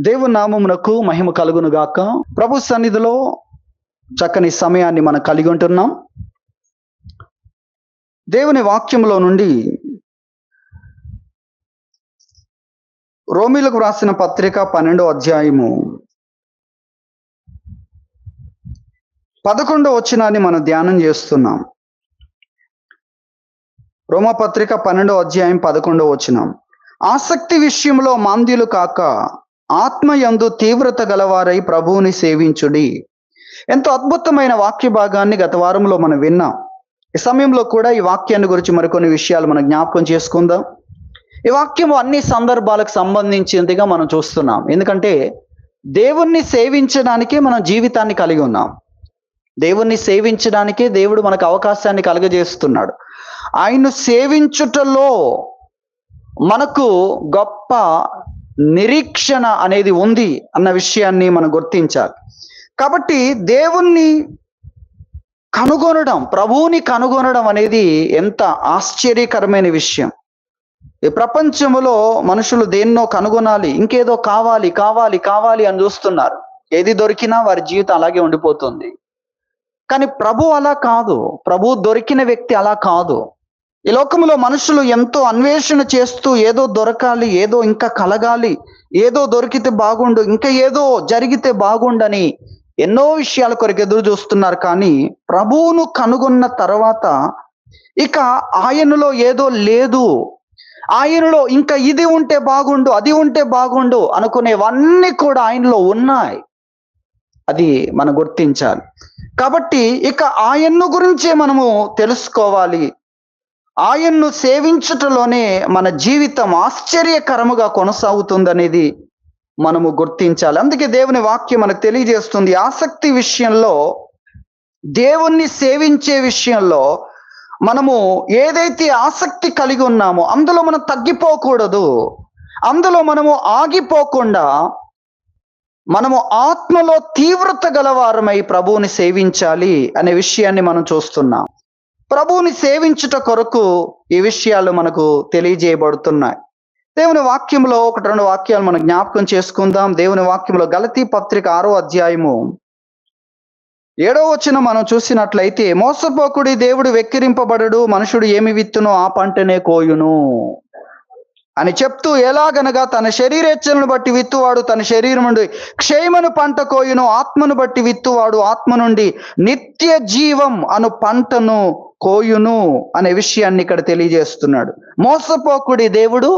దేవుని నామమునకు మహిమ కలుగును గాక. ప్రభు సన్నిధిలో చక్కని సమయాన్ని మనం కలిగి ఉంటున్నాం. దేవుని వాక్యంలో నుండి రోమీలకు రాసిన పత్రిక 12వ అధ్యాయము 11వ వచనాన్ని మనం ధ్యానం చేస్తున్నాం. రోమా పత్రిక 12వ అధ్యాయం 11వ వచనం. ఆసక్తి విషయంలో మాంద్యులు కాక ఆత్మయందు తీవ్రత గలవారై ప్రభువుని సేవించుడి. ఎంతో అద్భుతమైన వాక్య భాగాన్ని గత వారంలో మనం విన్నాం. ఈ సమయంలో కూడా ఈ వాక్యాన్ని గురించి మరికొన్ని విషయాలు మనం జ్ఞాపకం చేసుకుందాం. ఈ వాక్యము అన్ని సందర్భాలకు సంబంధించినదిగా మనం చూస్తున్నాం. ఎందుకంటే దేవుణ్ణి సేవించడానికే మనం జీవితాన్ని కలిగి ఉన్నాం. దేవుణ్ణి సేవించడానికే దేవుడు మనకు అవకాశాన్ని కలుగజేస్తున్నాడు. ఆయన్ను సేవించుటలో మనకు గొప్ప నిరీక్షణ అనేది ఉంది అన్న విషయాన్ని మనం గుర్తించాలి. కాబట్టి దేవుణ్ణి కనుగొనడం, ప్రభువుని కనుగొనడం అనేది ఎంత ఆశ్చర్యకరమైన విషయం. ఈ ప్రపంచంలో మనుషులు దేన్నో కనుగొనాలి, ఇంకేదో కావాలి కావాలి కావాలి అని చూస్తున్నారు. ఏది దొరికినా వారి జీవితం అలాగే ఉండిపోతుంది. కానీ ప్రభు అలా కాదు. ప్రభు దొరికిన వ్యక్తి అలా కాదు. ఈ లోకంలో మనుషులు ఎంతో అన్వేషణ చేస్తూ ఏదో దొరకాలి, ఏదో ఇంకా కలగాలి, ఏదో దొరికితే బాగుండు, ఇంకా ఏదో జరిగితే బాగుండని ఎన్నో విషయాల కొరకు ఎదురు చూస్తున్నారు. కానీ ప్రభువును కనుగొన్న తర్వాత ఇక ఆయనలో ఏదో లేదు, ఆయనలో ఇంకా ఇది ఉంటే బాగుండు, అది ఉంటే బాగుండు అనుకునేవన్నీ కూడా ఆయనలో ఉన్నాయి. అది మనం గుర్తించాలి. కాబట్టి ఇక ఆయన్ను గురించే మనము తెలుసుకోవాలి. ఆయన్ను సేవించుటలోనే మన జీవితం ఆశ్చర్యకరముగా కొనసాగుతుందనేది మనము గుర్తించాలి. అందుకే దేవుని వాక్యం మనకు తెలియజేస్తుంది. ఆసక్తి విషయంలో, దేవుణ్ణి సేవించే విషయంలో మనము ఏదైతే ఆసక్తి కలిగి ఉన్నామో అందులో మనం తగ్గిపోకూడదు. అందులో మనము ఆగిపోకుండా మనము ఆత్మలో తీవ్రత గలవారమై ప్రభువుని సేవించాలి అనే విషయాన్ని మనం చూస్తున్నాం. ప్రభువుని సేవించుట కొరకు ఈ విషయాలు మనకు తెలియజేయబడుతున్నాయి. దేవుని వాక్యంలో 1-2 వాక్యాలు మనం జ్ఞాపకం చేసుకుందాం. దేవుని వాక్యంలో గలతీ పత్రిక 6వ అధ్యాయము 7వ వచనం మనం చూసినట్లయితే, మోసపోకుడి, దేవుడు వెక్కిరింపబడడు, మనుషుడు ఏమి విత్తునో ఆ పంటనే కోయును అని చెప్తూ, ఎలాగనగా తన శరీరేచ్ఛలను బట్టి విత్తువాడు తన శరీరం నుండి క్షేమను పంట కోయును, ఆత్మను బట్టి విత్తువాడు ఆత్మ నుండి నిత్య జీవం అను పంటను కోయును అనే విషయాన్ని ఇక్కడ తెలియజేస్తున్నాడు. మోసపోకుడి, దేవుడు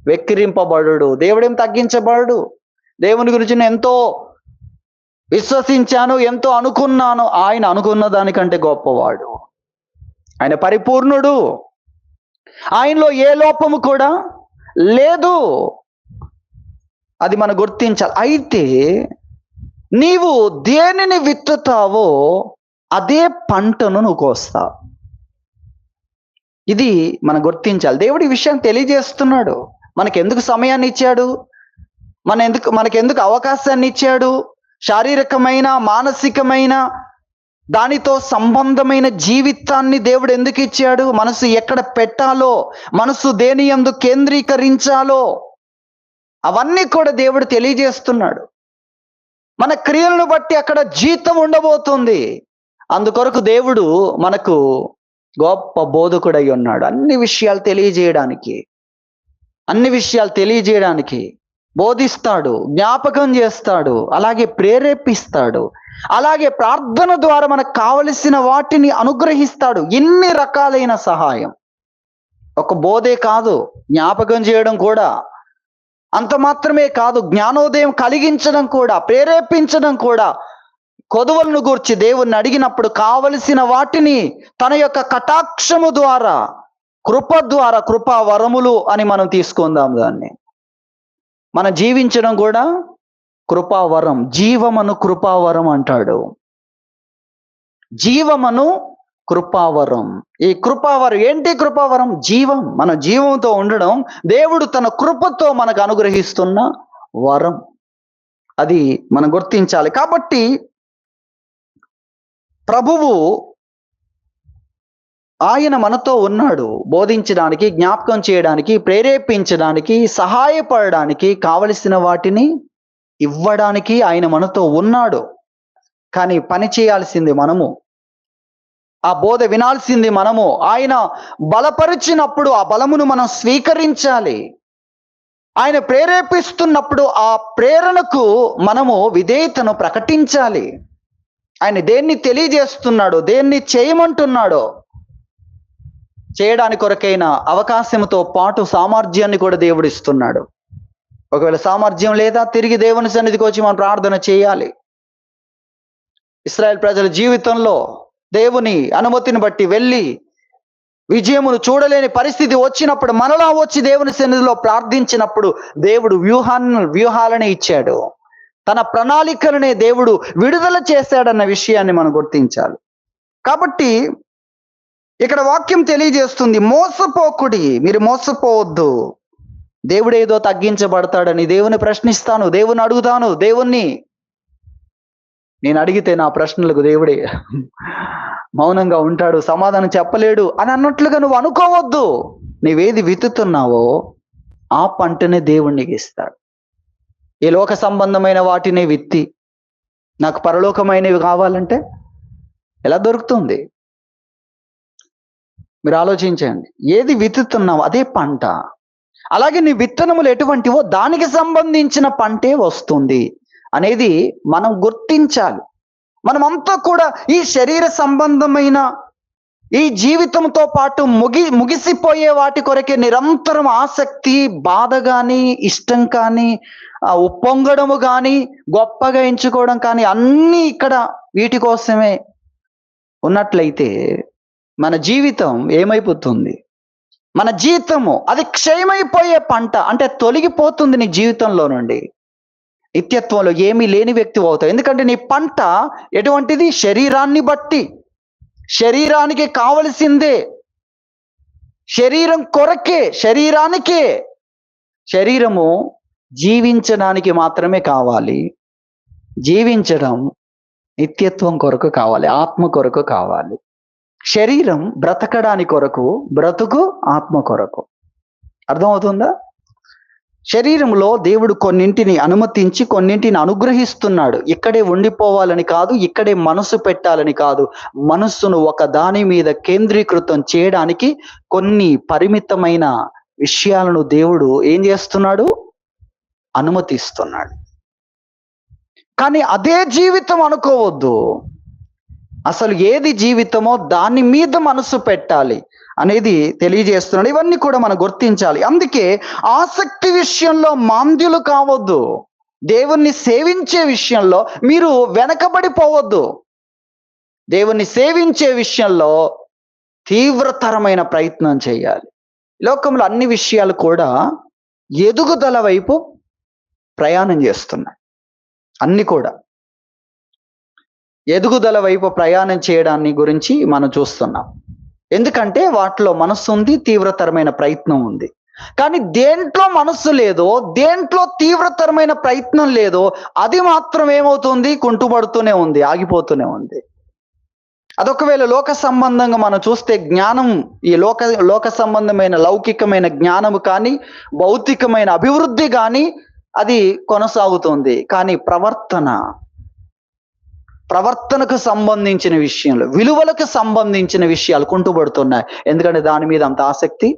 వెక్కిరింపబడు. దేవుడేం తగ్గించబడు. దేవుని గురించి నేను ఎంతో విశ్వసించాను, ఎంతో అనుకున్నాను. ఆయన అనుకున్న దానికంటే గొప్పవాడు. ఆయన పరిపూర్ణుడు. ఆయనలో ఏ లోపము కూడా లేదు. అది మనం గుర్తించాలి. అయితే నీవు దేనిని విత్తుతావో అదే పంటను నువ్వు కోస్తావు. ఇది మనం గుర్తించాలి. దేవుడు ఈ విషయాన్ని తెలియజేస్తున్నాడు. మనకెందుకు సమయాన్ని ఇచ్చాడు, మనకెందుకు అవకాశాన్ని ఇచ్చాడు, శారీరకమైన మానసికమైన దానితో సంబంధమైన జీవితాన్ని దేవుడు ఎందుకు ఇచ్చాడు, మనసు ఎక్కడ పెట్టాలో, మనసు దేని యందు కేంద్రీకరించాలో అవన్నీ కూడా దేవుడు తెలియజేస్తున్నాడు. మన క్రియలను బట్టి అక్కడ జీతం ఉండబోతుంది. అందుకొరకు దేవుడు మనకు గొప్ప బోధకుడై ఉన్నాడు. అన్ని విషయాలు తెలియజేయడానికి బోధిస్తాడు, జ్ఞాపకం చేస్తాడు, అలాగే ప్రేరేపిస్తాడు, అలాగే ప్రార్థన ద్వారా మనకు కావలసిన వాటిని అనుగ్రహిస్తాడు. ఎన్ని రకాలైన సహాయం. ఒక బోధే కాదు, జ్ఞాపకం చేయడం కూడా. అంత మాత్రమే కాదు, జ్ఞానోదయం కలిగించడం కూడా, ప్రేరేపించడం కూడా. కొదువలను గూర్చి దేవుణ్ణి అడిగినప్పుడు కావలసిన వాటిని తన యొక్క కటాక్షము ద్వారా, కృప ద్వారా, కృపా వరములు అని మనం తీసుకుందాం. దాన్ని మనం జీవించడం కూడా కృపావరం. జీవమను కృపావరం అంటాడు. జీవమను కృపావరం. ఈ కృపావరం ఏంటి? కృపావరం జీవం. మన జీవంతో ఉండడం దేవుడు తన కృపతో మనకు అనుగ్రహిస్తున్న వరం. అది మనం గుర్తించాలి. కాబట్టి ప్రభువు ఆయన మనతో ఉన్నాడు. బోధించడానికి, జ్ఞాపకం చేయడానికి, ప్రేరేపించడానికి, సహాయపడడానికి కావలసిన వాటిని ఇవ్వడానికి ఆయన మనతో ఉన్నాడు. కానీ పని చేయాల్సింది మనము, ఆ బోధ వినాల్సింది మనము. ఆయన బలపరిచినప్పుడు ఆ బలమును మనం స్వీకరించాలి. ఆయన ప్రేరేపిస్తున్నప్పుడు ఆ ప్రేరణకు మనము విధేయతను ప్రకటించాలి. ఆయన దేన్ని తెలియజేస్తున్నాడో, దేన్ని చేయమంటున్నాడో చేయడానికి కొరకైన అవకాశంతో పాటు సామర్థ్యాన్ని కూడా దేవుడు ఇస్తున్నాడు. ఒకవేళ సామర్థ్యం లేదా, తిరిగి దేవుని సన్నిధికి వచ్చి మనం ప్రార్థన చేయాలి. ఇశ్రాయేల్ ప్రజల జీవితంలో దేవుని అనుమతిని బట్టి వెళ్ళి విజయమును చూడలేని పరిస్థితి వచ్చినప్పుడు మనలా వచ్చి దేవుని సన్నిధిలో ప్రార్థించినప్పుడు దేవుడు వ్యూహాలనే ఇచ్చాడు. తన ప్రణాళికలనే దేవుడు విడుదల చేశాడన్న విషయాన్ని మనం గుర్తించాలి. కాబట్టి ఇక్కడ వాక్యం తెలియజేస్తుంది, మోసపోకుడి, మీరు మోసపోవద్దు. దేవుడు ఏదో తగ్గించబడతాడని దేవుని ప్రశ్నిస్తాను, దేవుని అడుగుతాను. దేవుణ్ణి నేను అడిగితే నా ప్రశ్నలకు దేవుడే మౌనంగా ఉంటాడు, సమాధానం చెప్పలేడు అని అన్నట్లుగా నువ్వు అనుకోవద్దు. నీవేది విత్తుతున్నావో ఆ పంటనే దేవుడు నీకు ఇస్తాడు. ఈ లోక సంబంధమైన వాటిని విత్తి నాకు పరలోకమైనవి కావాలంటే ఎలా దొరుకుతుంది? మీరు ఆలోచించండి. ఏది విత్తుతున్నావో అదే పంట. అలాగే నీ విత్తనములు ఎటువంటివో దానికి సంబంధించిన పంటే వస్తుంది అనేది మనం గుర్తించాలి. మనమంతా కూడా ఈ శరీర సంబంధమైన ఈ జీవితంతో పాటు ముగిసిపోయే వాటి కొరకే నిరంతరం ఆసక్తి, బాధ కానీ, ఇష్టం కానీ, ఉప్పొంగడము కానీ, గొప్పగా ఎంచుకోవడం కానీ అన్నీ ఇక్కడ వీటి కోసమే ఉన్నట్లయితే మన జీవితం ఏమైపోతుంది? మన జీవితము అది క్షయమైపోయే పంట, అంటే తొలగిపోతుంది నీ జీవితంలో నుండి. నిత్యత్వంలో ఏమీ లేని వ్యక్తి అవుతావు. ఎందుకంటే నీ పంట ఎటువంటిది? శరీరాన్ని బట్టి, శరీరానికి కావలసిందే, శరీరం కొరకే, శరీరానికే. శరీరము జీవించడానికి మాత్రమే కావాలి. జీవించడం నిత్యత్వం కొరకు కావాలి, ఆత్మ కొరకు కావాలి. శరీరం బ్రతకడానికి కొరకు, బ్రతుకు ఆత్మ కొరకు. అర్థమవుతుందా? శరీరంలో దేవుడు కొన్నింటిని అనుమతించి కొన్నింటిని అనుగ్రహిస్తున్నాడు. ఇక్కడే ఉండిపోవాలని కాదు, ఇక్కడే మనసు పెట్టాలని కాదు. మనస్సును ఒక దాని మీద కేంద్రీకృతం చేయడానికి కొన్ని పరిమితమైన విషయాలను దేవుడు ఏం చేస్తున్నాడు? అనుమతిస్తున్నాడు. కానీ అదే జీవితం అనుకోవద్దు. అసలు ఏది జీవితమో దాని మీద మనసు పెట్టాలి అనేది తెలియజేస్తున్నాడు. ఇవన్నీ కూడా మనం గుర్తించాలి. అందుకే ఆసక్తి విషయంలో మాంద్యులు కావద్దు. దేవుణ్ణి సేవించే విషయంలో మీరు వెనకబడిపోవద్దు. దేవుణ్ణి సేవించే విషయంలో తీవ్రతరమైన ప్రయత్నం చేయాలి. లోకంలో అన్ని విషయాలు కూడా ఎదుగుదల వైపు ప్రయాణం చేస్తున్నాయి. అన్ని కూడా ఎదుగుదల వైపు ప్రయాణం చేయడాన్ని గురించి మనం చూస్తున్నాం. ఎందుకంటే వాటిలో మనస్సు ఉంది, తీవ్రతరమైన ప్రయత్నం ఉంది. కానీ దేంట్లో మనస్సు లేదో, దేంట్లో తీవ్రతరమైన ప్రయత్నం లేదో అది మాత్రం ఏమవుతుంది? కుంటుపడుతూనే ఉంది, ఆగిపోతూనే ఉంది. అదొకవేళ లోక సంబంధంగా మనం చూస్తే జ్ఞానం, ఈ లోక సంబంధమైన లౌకికమైన జ్ఞానము కానీ, భౌతికమైన అభివృద్ధి కానీ అది కొనసాగుతుంది. కానీ ప్రవర్తనకు సంబంధించిన విషయంలో, విలువలకు సంబంధించిన విషయాలు కుంటుపడుతున్నాయి. ఎందుకంటే దాని మీద అంత ఆసక్తి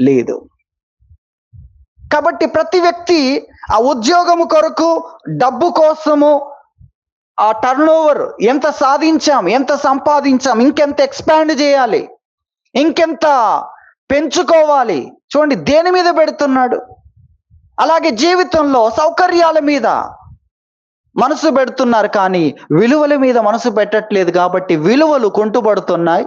లేదు. కాబట్టి ప్రతి వ్యక్తి ఆ ఉద్యోగము కొరకు, డబ్బు కోసము, ఆ టర్న్ ఓవర్ ఎంత సాధించాం, ఎంత సంపాదించాం, ఇంకెంత ఎక్స్పాండ్ చేయాలి, ఇంకెంత పెంచుకోవాలి, చూడండి దేని మీద పెడుతున్నాడు. అలాగే జీవితంలో సౌకర్యాల మీద మనసు పెడుతున్నారు, కానీ విలువల మీద మనసు పెట్టట్లేదు. కాబట్టి విలువలు కుంటుపడుతున్నాయి.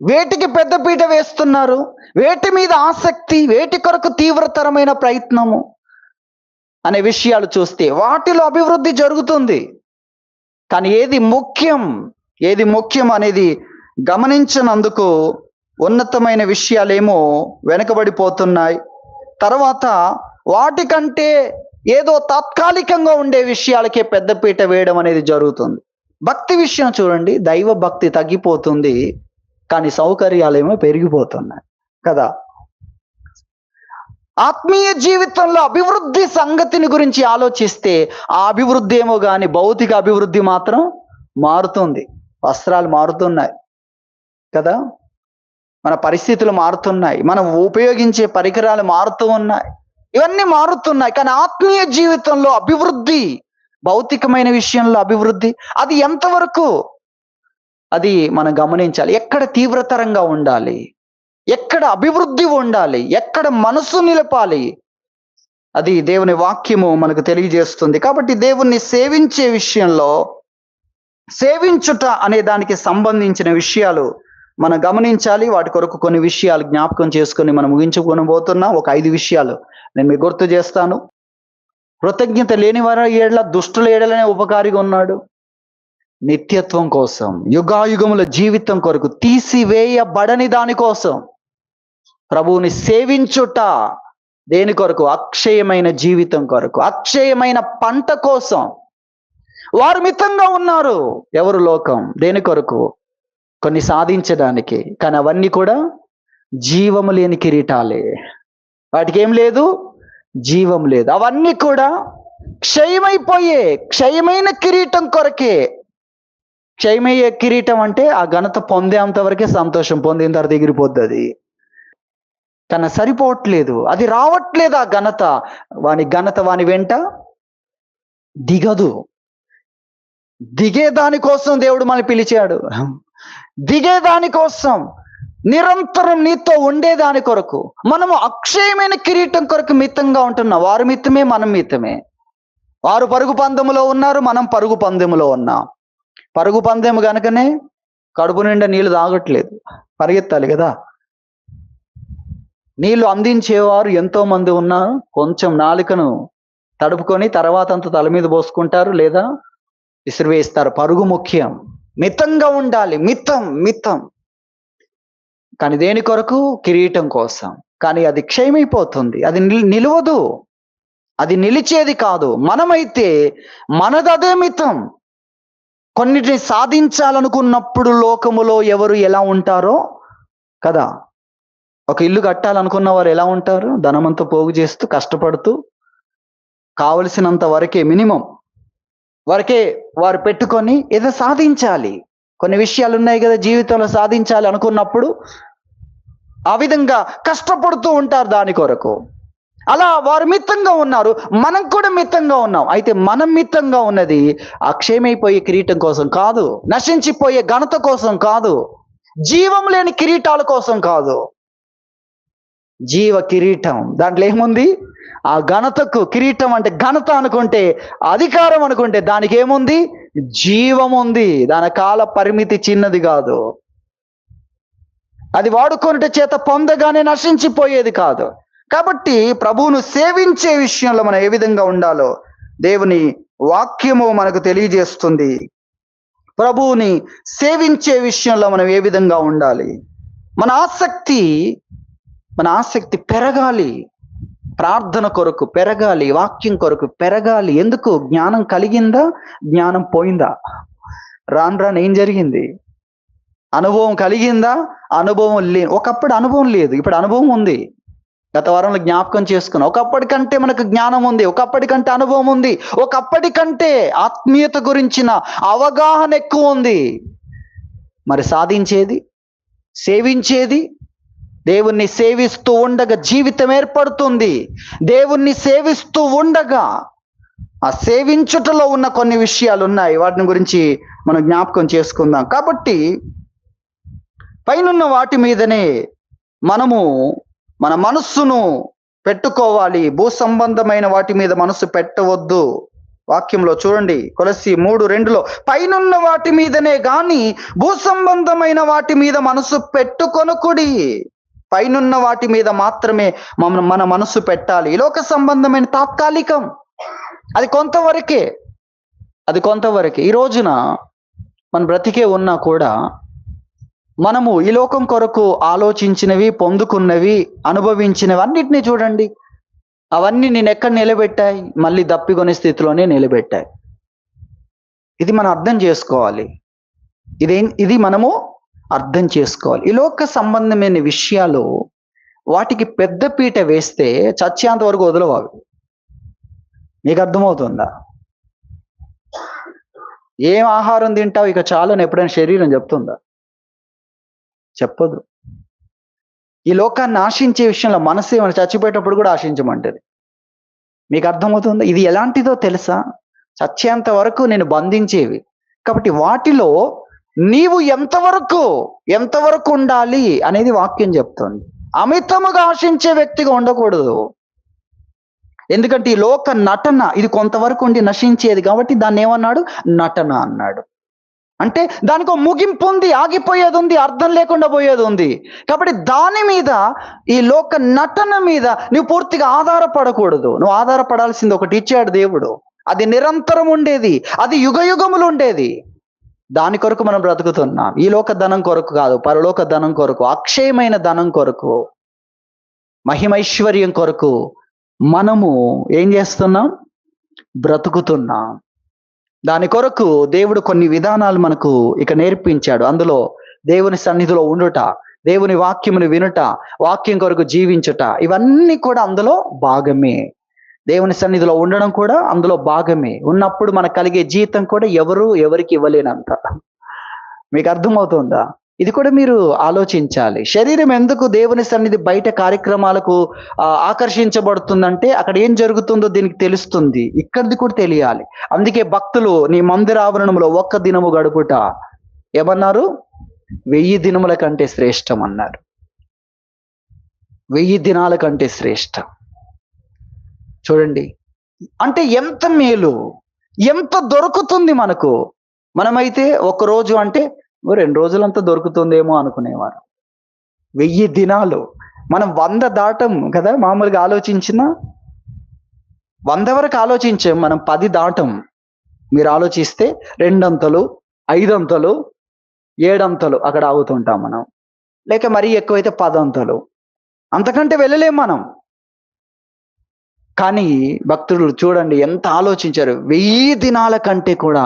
వేటికి పెద్దపీట వేస్తున్నారు, వేటి మీద ఆసక్తి, వేటి కొరకు తీవ్రతరమైన ప్రయత్నము అనే విషయాలు చూస్తే వాటిలో అభివృద్ధి జరుగుతుంది. కానీ ఏది ముఖ్యం అనేది గమనించినందుకు ఉన్నతమైన విషయాలేమో వెనకబడిపోతున్నాయి. తర్వాత వాటికంటే ఏదో తాత్కాలికంగా ఉండే విషయాలకే పెద్దపీట వేయడం అనేది జరుగుతుంది. భక్తి విషయం చూడండి, దైవ భక్తి తగ్గిపోతుంది, కానీ సౌకర్యాలేమో పెరిగిపోతున్నాయి కదా. ఆత్మీయ జీవితంలో అభివృద్ధి సంగతిని గురించి ఆలోచిస్తే ఆ అభివృద్ధి ఏమో కానీ భౌతిక అభివృద్ధి మాత్రం మారుతుంది. వస్త్రాలు మారుతున్నాయి కదా, మన పరిస్థితులు మారుతున్నాయి, మనం ఉపయోగించే పరికరాలు మారుతూ ఉన్నాయి, ఇవన్నీ మారుతున్నాయి. కానీ ఆత్మీయ జీవితంలో అభివృద్ధి, భౌతికమైన విషయంలో అభివృద్ధి, అది ఎంతవరకు అది మనం గమనించాలి. ఎక్కడ తీవ్రతరంగా ఉండాలి, ఎక్కడ అభివృద్ధి ఉండాలి, ఎక్కడ మనసు నిలపాలి, అది దేవుని వాక్యము మనకు తెలియజేస్తుంది. కాబట్టి దేవుణ్ణి సేవించే విషయంలో, సేవించుట అనే దానికి సంబంధించిన విషయాలు మనం గమనించాలి. వాటి కొరకు కొన్ని విషయాలు జ్ఞాపకం చేసుకొని మనం ముగించుకొని పోతున్నాం. ఒక 5 విషయాలు నేను మీకు గుర్తు చేస్తాను. కృతజ్ఞత లేని వారి ఏడల, దుష్టుల ఏడలనే ఉపకారిగా ఉన్నాడు. నిత్యత్వం కోసం, యుగాయుగముల జీవితం కొరకు, తీసివేయబడని దాని కోసం ప్రభువుని సేవించుట. దేని కొరకు? అక్షయమైన జీవితం కొరకు, అక్షయమైన పంట కోసం. వారు మితంగా ఉన్నారు. ఎవరు? లోకం. దేని కొరకు? కొన్ని సాధించడానికి. కానీ అవన్నీ కూడా జీవము లేని కిరీటాలే. వాటికి ఏం లేదు? జీవం లేదు. అవన్నీ కూడా క్షయమైపోయే, క్షయమైన కిరీటం కొరకే. క్షయమయ్యే కిరీటం అంటే ఆ ఘనత పొందేంత వరకే సంతోషం, పొందిన తర్వాత ఎగిరిపోద్ది అది. కానీ సరిపోవట్లేదు, అది రావట్లేదు. ఆ ఘనత, ఘనత వాని వెంట దిగదు. దిగే దానికోసం దేవుడు మనల్ని పిలిచాడు. దిగే దానికోసం, నిరంతరం నీతో ఉండేదాని కొరకు. మనము అక్షయమైన కిరీటం కొరకు మితంగా ఉంటున్నాం. వారు మితమే, మనం మితమే. వారు పరుగు పందెములో ఉన్నారు, మనం పరుగు పందెములో ఉన్నాం. పరుగు పందెము కనుకనే కడుపు నిండా నీళ్లు తాగట్లేదు, పరిగెత్తాలి కదా. నీళ్లు అందించేవారు ఎంతో మంది ఉన్నారు. కొంచెం నాలుకను తడుపుకొని తర్వాత అంత తల మీద పోసుకుంటారు, లేదా విసిరివేస్తారు. పరుగు ముఖ్యం. మితంగా ఉండాలి, మితం మితం. కానీ దేని కొరకు? కిరీటం కోసం. కానీ అది క్షయమైపోతుంది, అది నిలవదు, అది నిలిచేది కాదు. మనమైతే మనదదే మితం. కొన్నిటిని సాధించాలనుకున్నప్పుడు లోకములో ఎవరు ఎలా ఉంటారో కదా. ఒక ఇల్లు కట్టాలనుకున్న వారు ఎలా ఉంటారు? ధనమంతా పోగు చేస్తూ, కష్టపడుతూ, కావలసినంత వరకే, మినిమం వరకే వారు పెట్టుకొని ఏదో సాధించాలి. కొన్ని విషయాలు ఉన్నాయి కదా జీవితంలో సాధించాలి అనుకున్నప్పుడు, ఆ విధంగా కష్టపడుతూ ఉంటారు దాని కొరకు. అలా వారు మితంగా ఉన్నారు, మనం కూడా మితంగా ఉన్నాం. అయితే మనం మితంగా ఉన్నది అక్షయమైపోయే కిరీటం కోసం కాదు, నశించిపోయే ఘనత కోసం కాదు, జీవం లేని కిరీటాల కోసం కాదు. జీవ కిరీటం, దాంట్లో ఏముంది? ఆ ఘనతకు, కిరీటం అంటే ఘనత అనుకుంటే, అధికారం అనుకుంటే, దానికి ఏముంది? జీవం ఉంది. దాని కాల పరిమితి చిన్నది కాదు. అది వాడుకొనుట చేత పొందగానే నశించిపోయేది కాదు. కాబట్టి ప్రభువును సేవించే విషయంలో మనం ఏ విధంగా ఉండాలో దేవుని వాక్యము మనకు తెలియజేస్తుంది. ప్రభువుని సేవించే విషయంలో మనం ఏ విధంగా ఉండాలి? మన ఆసక్తి పెరగాలి. ప్రార్థన కొరకు పెరగాలి, వాక్యం కొరకు పెరగాలి. ఎందుకు? జ్ఞానం కలిగిందా? జ్ఞానం పోయిందా? రాను రాను ఏం జరిగింది? అనుభవం కలిగిందా? అనుభవం ఒకప్పుడు అనుభవం లేదు, ఇప్పుడు అనుభవం ఉంది. గత వారంలో జ్ఞాపకం చేసుకున్నాం. ఒకప్పటికంటే మనకు జ్ఞానం ఉంది, ఒకప్పటికంటే అనుభవం ఉంది, ఒకప్పటికంటే ఆత్మీయత గురించిన అవగాహన ఎక్కువ ఉంది. మరి సాధించేది, సేవించేది, దేవుణ్ణి సేవిస్తూ ఉండగా జీవితం ఏర్పడుతుంది. దేవుణ్ణి సేవిస్తూ ఉండగా ఆ సేవించుటలో ఉన్న కొన్ని విషయాలు ఉన్నాయి, వాటిని గురించి మనం జ్ఞాపకం చేసుకుందాం. కాబట్టి పైనున్న వాటి మీదనే మనము మన మనస్సును పెట్టుకోవాలి. భూ సంబంధమైన వాటి మీద మనస్సు పెట్టవద్దు. వాక్యంలో చూడండి, కొలస్సీ 3:2 పైనున్న వాటి మీదనే గాని భూ సంబంధమైన వాటి మీద మనసు పెట్టుకొనకుడి. పైనున్న వాటి మీద మాత్రమే మన మనసు పెట్టాలి. ఈ లోక సంబంధమైన తాత్కాలికం, అది కొంతవరకే. ఈ రోజున మన బ్రతికే ఉన్నా కూడా మనము ఈ లోకం కొరకు ఆలోచించినవి, పొందుకున్నవి, అనుభవించినవి అన్నిటినీ చూడండి, అవన్నీ నేను ఎక్కడ నిలబెట్టాయి? మళ్ళీ దప్పికొనే స్థితిలోనే నిలబెట్టాయి. ఇది మనం అర్థం చేసుకోవాలి. ఇది మనము అర్థం చేసుకోవాలి. ఈ లోక సంబంధమైన విషయాలు వాటికి పెద్ద పీట వేస్తే చచ్చేంత వరకు వదలవు అవి. నీకు అర్థమవుతుందా? ఏం ఆహారం తింటావు ఇక చాలని ఎప్పుడైనా శరీరం చెప్తుందా? చెప్పదు. ఈ లోకాన్ని ఆశించే విషయంలో మనసు ఏమైనా చచ్చిపోయేటప్పుడు కూడా ఆశించమంటది. మీకు అర్థమవుతుందా? ఇది ఎలాంటిదో తెలుసా? చచ్చేంత వరకు నేను బంధించేవి. కాబట్టి వాటిలో నీవు ఎంతవరకు ఉండాలి అనేది వాక్యం చెప్తుంది. అమితముగా ఆశించే వ్యక్తిగా ఉండకూడదు. ఎందుకంటే ఈ లోక నటన ఇది కొంతవరకు ఉండి నశించేది కాబట్టి దాన్ని ఏమన్నాడు? నటన అన్నాడు. అంటే దానికి ఒక ముగింపు ఉంది, ఆగిపోయేది ఉంది, అర్థం లేకుండా పోయేది ఉంది. కాబట్టి దాని మీద, ఈ లోక నటన మీద నువ్వు పూర్తిగా ఆధారపడకూడదు. నువ్వు ఆధారపడాల్సింది ఒకటి ఇచ్చాడు దేవుడు. అది నిరంతరం ఉండేది, అది యుగయుగములు ఉండేది. దాని కొరకు మనం బ్రతుకుతున్నాం. ఈ లోక ధనం కొరకు కాదు, పరలోక ధనం కొరకు, అక్షయమైన ధనం కొరకు, మహిమైశ్వర్యం కొరకు మనము ఏం చేస్తున్నాం? బ్రతుకుతున్నాం. దాని కొరకు దేవుడు కొన్ని విధానాలు మనకు ఇక నేర్పించాడు. అందులో దేవుని సన్నిధిలో ఉండుట, దేవుని వాక్యమును వినుట, వాక్యం కొరకు జీవించుట, ఇవన్నీ కూడా అందులో భాగమే. దేవుని సన్నిధిలో ఉండడం కూడా అందులో భాగమే. ఉన్నప్పుడు మనకు కలిగే జీతం కూడా ఎవరికి ఇవ్వలేనంత. మీకు అర్థమవుతుందా? ఇది కూడా మీరు ఆలోచించాలి. శరీరం ఎందుకు దేవుని సన్నిధి బయట కార్యక్రమాలకు ఆకర్షించబడుతుందంటే అక్కడ ఏం జరుగుతుందో దీనికి తెలుస్తుంది. ఇక్కడిది కూడా తెలియాలి. అందుకే భక్తులు నీ మందిర ఆవరణంలో 1 దినము గడుపుట ఏమన్నారు? 1000 దినముల కంటే శ్రేష్టం అన్నారు. 1000 దినాల కంటే శ్రేష్టం. చూడండి, అంటే ఎంత మేలు, ఎంత దొరుకుతుంది మనకు. మనమైతే 1 రోజు అంటే 2 రోజులంతా దొరుకుతుందేమో అనుకునేవారు. 1000 దినాలు మనం 100 దాటం కదా. మామూలుగా ఆలోచించిన 100 వరకు ఆలోచించాం, మనం 10 దాటం. మీరు ఆలోచిస్తే 2 అంతలు, 5 అంతలు, 7 అంతలు అక్కడ ఆగుతుంటాం మనం. లేక మరీ ఎక్కువైతే 10 అంతలు, అంతకంటే వెళ్ళలేం మనం. కానీ భక్తులు చూడండి ఎంత ఆలోచించారు. 1000 దినాల కంటే కూడా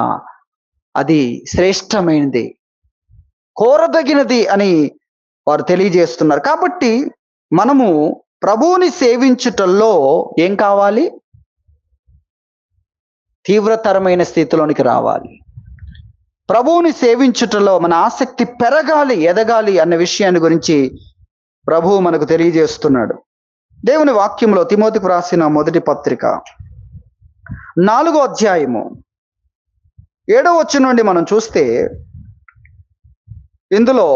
అది శ్రేష్టమైనది, కోరదగినది అని వారు తెలియజేస్తున్నారు. కాబట్టి మనము ప్రభువుని సేవించుటల్లో ఏం కావాలి? తీవ్రతరమైన స్థితిలోనికి రావాలి. ప్రభువుని సేవించుటలో మన ఆసక్తి పెరగాలి, ఎదగాలి అన్న విషయాన్ని గురించి ప్రభువు మనకు తెలియజేస్తున్నాడు. దేవుని వాక్యంలో తిమోతికి రాసిన మొదటి పత్రిక 4వ అధ్యాయము 7వ వచనం నుండి మనం చూస్తే, ఇందులో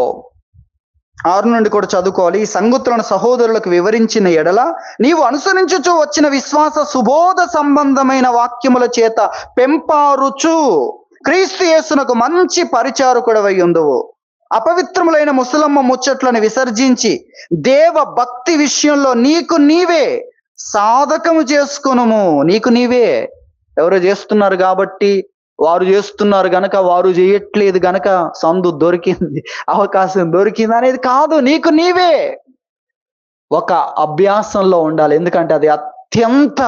6 నుండి కూడా చదువుకోవాలి. ఈ సంగతులను సహోదరులకు వివరించిన ఎడల నీవు అనుసరించుచు వచ్చిన విశ్వాస సుబోధ సంబంధమైన వాక్యముల చేత పెంపారుచు క్రీస్తు యేసునకు మంచి పరిచారకుడవై ఉందువు. అపవిత్రములైన ముసలమ్మ ముచ్చట్లను విసర్జించి దేవ భక్తి విషయంలో నీకు నీవే సాధకము చేసుకునుము. నీకు నీవే. ఎవరో చేస్తున్నారు కాబట్టి, వారు చేస్తున్నారు గనక, వారు చేయట్లేదు గనక సందు దొరికింది, అవకాశం దొరికింది అనేది కాదు. నీకు నీవే ఒక అభ్యాసంలో ఉండాలి. ఎందుకంటే అది అత్యంత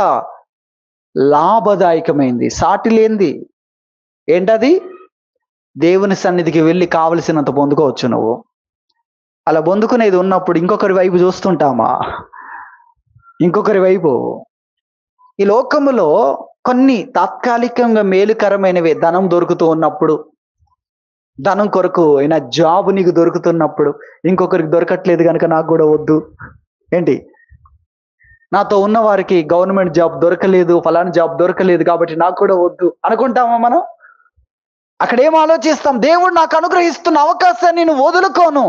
లాభదాయకమైంది, సాటి లేనిది. ఏంటది? దేవుని సన్నిధికి వెళ్ళి కావలసినంత పొందుకోవచ్చు. నువ్వు అలా పొందుకునేది ఉన్నప్పుడు ఇంకొకరి వైపు చూస్తుంటామా? ఇంకొకరి వైపు. ఈ లోకములో కొన్ని తాత్కాలికంగా మేలుకరమైనవి, ధనం దొరుకుతూ ఉన్నప్పుడు, ధనం కొరకు అయినా జాబ్ నీకు దొరుకుతున్నప్పుడు, ఇంకొకరికి దొరకట్లేదు కనుక నాకు కూడా వద్దు. ఏంటి, నాతో ఉన్న వారికి గవర్నమెంట్ జాబ్ దొరకలేదు, ఫలానా జాబ్ దొరకలేదు కాబట్టి నాకు కూడా వద్దు అనుకుంటామా మనం? అక్కడేం ఆలోచిస్తాం? దేవుడు నాకు అనుగ్రహిస్తున్న అవకాశాన్ని నేను వదులుకోను.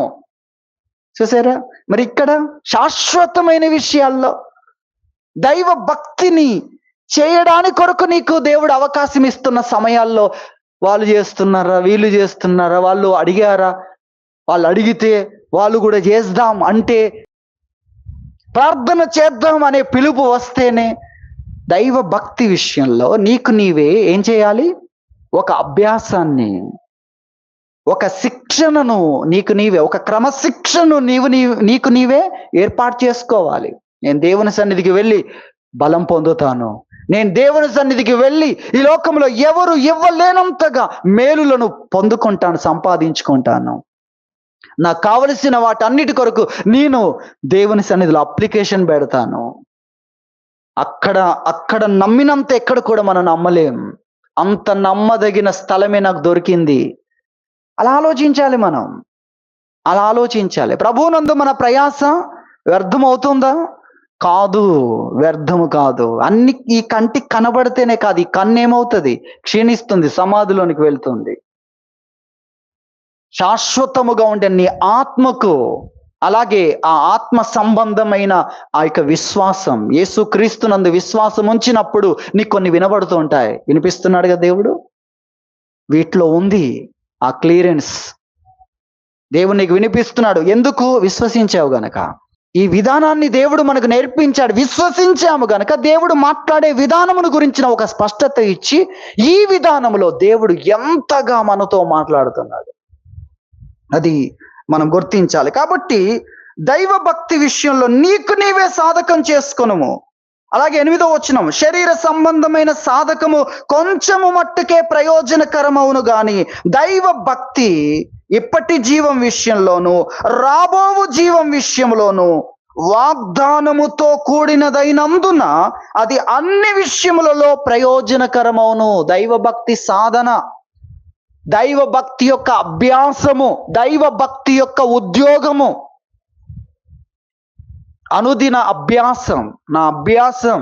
చూసారా? మరి ఇక్కడ శాశ్వతమైన విషయాల్లో దైవ భక్తిని చేయడానికి కొరకు నీకు దేవుడు అవకాశం ఇస్తున్న సమయాల్లో వాళ్ళు చేస్తున్నారా, వీళ్ళు చేస్తున్నారా, వాళ్ళు అడిగారా, వాళ్ళు అడిగితే వాళ్ళు కూడా చేద్దాం అంటే, ప్రార్థన చేద్దాం అనే పిలుపు వస్తేనే దైవ భక్తి విషయంలో నీకు నీవే ఏం చేయాలి? ఒక అభ్యాసాన్ని, ఒక శిక్షణను నీకు నీవే, ఒక క్రమశిక్షణను నీకు నీవే ఏర్పాటు చేసుకోవాలి. నేను దేవుని సన్నిధికి వెళ్ళి బలం పొందుతాను, నేను దేవుని సన్నిధికి వెళ్ళి ఈ లోకంలో ఎవరు ఇవ్వలేనంతగా మేలులను పొందుకుంటాను, సంపాదించుకుంటాను. నాకు కావలసిన వాటన్నిటి కొరకు నేను దేవుని సన్నిధిలో అప్లికేషన్ పెడతాను. అక్కడ అక్కడ నమ్మినంత ఎక్కడ కూడా మనం నమ్మలేం. అంత నమ్మదగిన స్థలమే నాకు దొరికింది. అలా ఆలోచించాలి మనం. అలా ఆలోచించాలి. ప్రభువునందు మన ప్రయాస వ్యర్థమవుతుందా? కాదు, వ్యర్థము కాదు. అన్ని ఈ కంటికి కనబడితేనే కాదు, ఈ కన్ను ఏమవుతుంది? క్షీణిస్తుంది, సమాధిలోనికి వెళ్తుంది. శాశ్వతముగా ఉండే నీ ఆత్మకు, అలాగే ఆ ఆత్మ సంబంధమైన ఆ యొక్క విశ్వాసం, యేసుక్రీస్తునందు విశ్వాసం ఉంచినప్పుడు నీకు కొన్ని వినబడుతూ ఉంటాయి. వినిపిస్తున్నాడు కదా దేవుడు. వీటిలో ఉంది ఆ క్లియరెన్స్. దేవుడు నీకు వినిపిస్తున్నాడు. ఎందుకు? విశ్వసించావు గనక. ఈ విధానాన్ని దేవుడు మనకు నేర్పించాడు. విశ్వసించాము గనక దేవుడు మాట్లాడే విధానమును గురించిన ఒక స్పష్టత ఇచ్చి, ఈ విధానములో దేవుడు ఎంతగా మనతో మాట్లాడుతున్నాడు అది మనం గుర్తించాలి. కాబట్టి దైవ భక్తి విషయంలో నీకు నీవే సాధకం చేసుకొనుము. అలాగే 8వ వచనం, శరీర సంబంధమైన సాధకము కొంచెము మట్టుకే ప్రయోజనకరమవును గాని దైవ భక్తి ఇప్పటి జీవం విషయంలోను రాబోవు జీవం విషయంలోను వాగ్దానముతో కూడినదైనందున అది అన్ని విషయములలో ప్రయోజనకరమవును. దైవ భక్తి సాధన, దైవ భక్తి యొక్క అభ్యాసము, దైవ భక్తి యొక్క ఉద్యోగము, అనుదిన అభ్యాసం. నా అభ్యాసం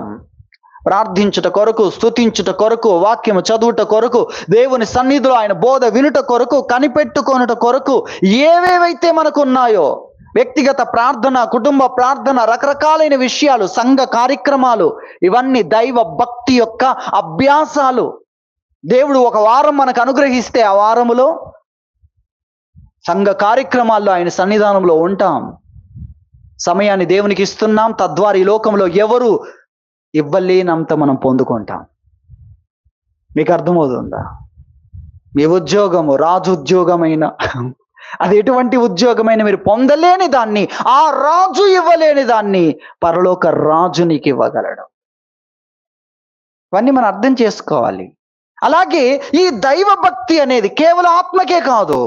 ప్రార్థించుట కొరకు, స్తుతించుట కొరకు, వాక్యము చదువుట కొరకు, దేవుని సన్నిధిలో ఆయన బోధ వినుట కొరకు, కనిపెట్టుకొనుట కొరకు, ఏవేవైతే మనకు ఉన్నాయో వ్యక్తిగత ప్రార్థన, కుటుంబ ప్రార్థన, రకరకాలైన విషయాలు, సంఘ కార్యక్రమాలు, ఇవన్నీ దైవ భక్తి యొక్క అభ్యాసాలు. దేవుడు ఒక వారం మనకు అనుగ్రహిస్తే ఆ వారములో సంఘ కార్యక్రమాల్లో ఆయన సన్నిధానంలో ఉంటాం. సమయాన్ని దేవునికి ఇస్తున్నాం. తద్వారా ఈ లోకంలో ఎవరు ఇవ్వలేనంత మనం పొందుకుంటాం. మీకు అర్థమవుతుందా? మీ ఉద్యోగము రాజు ఉద్యోగమైన, అది ఎటువంటి ఉద్యోగమైన మీరు పొందలేని దాన్ని, ఆ రాజు ఇవ్వలేని దాన్ని పరలోక రాజు నీకు ఇవ్వగలడు. ఇవన్నీ మనం అర్థం చేసుకోవాలి. అలాగే ఈ దైవ భక్తి అనేది కేవలం ఆత్మకే కాదు,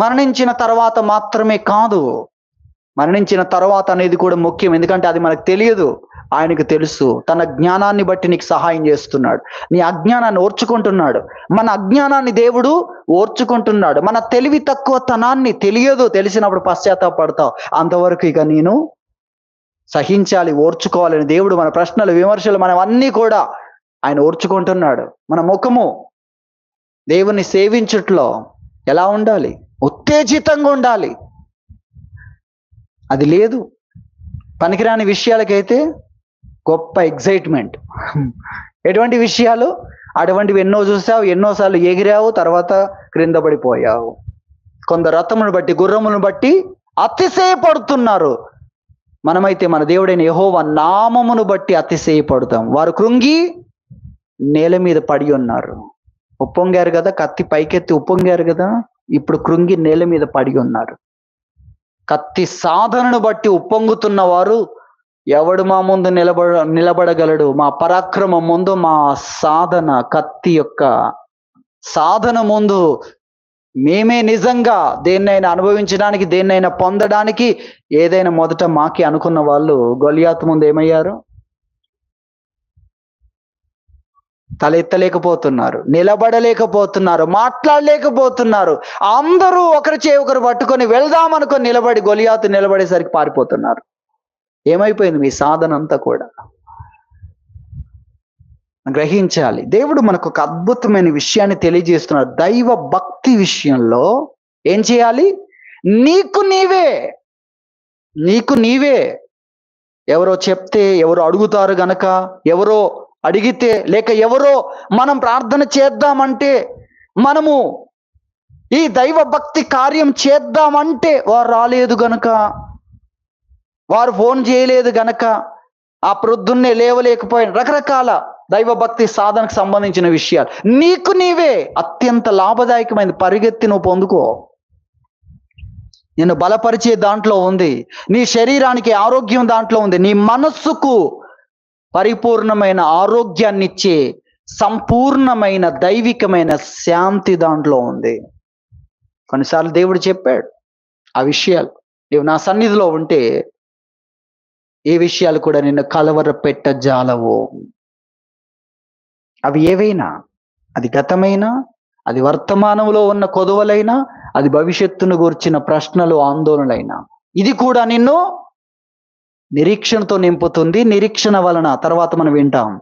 మరణించిన తర్వాత మాత్రమే కాదు. మరణించిన తర్వాత అనేది కూడా ముఖ్యం. ఎందుకంటే అది మనకు తెలియదు, ఆయనకు తెలుసు. తన జ్ఞానాన్ని బట్టి నీకు సహాయం చేస్తున్నాడు. నీ అజ్ఞానాన్ని ఓర్చుకుంటున్నాడు. మన అజ్ఞానాన్ని దేవుడు ఓర్చుకుంటున్నాడు. మన తెలివి తక్కువ తనాన్ని తెలియదు, తెలిసినప్పుడు పశ్చాత్తాపడతావు. అంతవరకు ఇక నేను సహించాలి, ఓర్చుకోవాలని దేవుడు మన ప్రశ్నలు, విమర్శలు, మనం అన్నీ కూడా ఆయన ఓర్చుకుంటున్నాడు. మన ముఖము దేవుని సేవించుట్లో ఎలా ఉండాలి? ఉత్తేజితంగా ఉండాలి. అది లేదు. పనికిరాని విషయాలకైతే గొప్ప ఎగ్జైట్మెంట్. ఎటువంటి విషయాలు? అటువంటివి ఎన్నో చూసావు, ఎన్నోసార్లు ఎగిరావు, తర్వాత క్రింద పడిపోయావు. కొందరు రథమును బట్టి, గుర్రమును బట్టి అతిశయపడుతున్నారు. మనమైతే మన దేవుడైన యెహోవా నామమును బట్టి అతిశయపడతాం. వారు కృంగి నేల మీద పడి ఉన్నారు. ఉప్పొంగారు కదా, కత్తి పైకెత్తి ఉప్పొంగారు కదా, ఇప్పుడు కృంగి నేల మీద పడి ఉన్నారు. కత్తి సాధనను బట్టి ఉప్పొంగుతున్న వారు, ఎవడు మా ముందు నిలబడగలడు? మా పరాక్రమం ముందు, మా సాధన, కత్తి యొక్క సాధన ముందు మేమే నిజంగా దేన్నైనా అనుభవించడానికి, దేన్నైనా పొందడానికి, ఏదైనా మొదట మాకి అనుకున్న వాళ్ళు గొలియాతు ముందు ఏమయ్యారు? తలెత్తలేకపోతున్నారు, నిలబడలేకపోతున్నారు, మాట్లాడలేకపోతున్నారు. అందరూ ఒకరి చేయి ఒకరు పట్టుకొని వెళ్దామనుకొని నిలబడి, గొలియాతు నిలబడేసరికి పారిపోతున్నారు. ఏమైపోయింది మీ సాధన అంతా కూడా? గ్రహించాలి. దేవుడు మనకు ఒక అద్భుతమైన విషయాన్ని తెలియజేస్తున్నాడు. దైవ భక్తి విషయంలో ఏం చేయాలి? నీకు నీవే. ఎవరో చెప్తే, ఎవరో అడుగుతారు గనక, ఎవరో అడిగితే, లేక ఎవరో మనం ప్రార్థన చేద్దామంటే, మనము ఈ దైవ భక్తి కార్యం చేద్దామంటే వారు రాలేదు గనక, వారు ఫోన్ చేయలేదు గనక, ఆ ప్రొద్దున్నే లేవలేకపోయిన రకరకాల దైవ భక్తి సాధనకు సంబంధించిన విషయాలు. నీకు నీవే అత్యంత లాభదాయకమైన పరిగెత్తి నువ్వు పొందుకో. నిన్ను బలపరిచే దాంట్లో ఉంది, నీ శరీరానికి ఆరోగ్యం దాంట్లో ఉంది, నీ మనస్సుకు పరిపూర్ణమైన ఆరోగ్యాన్ని ఇచ్చే సంపూర్ణమైన దైవికమైన శాంతి దాంట్లో ఉంది. కొన్నిసార్లు దేవుడు చెప్పాడు ఆ విషయాలు. నీవు నా సన్నిధిలో ఉంటే ఏ విషయాలు కూడా నిన్ను కలవరపెట్టజాలవు. అవి ఏవైనా, అది గతమైనా, అది వర్తమానంలో ఉన్న కొదువలైనా, అది భవిష్యత్తును గూర్చిన ప్రశ్నలు, ఆందోళనలైనా, ఇది కూడా నిన్ను నిరీక్షణతో నింపుతుంది. నిరీక్షణ వలన తర్వాత మనం వింటాం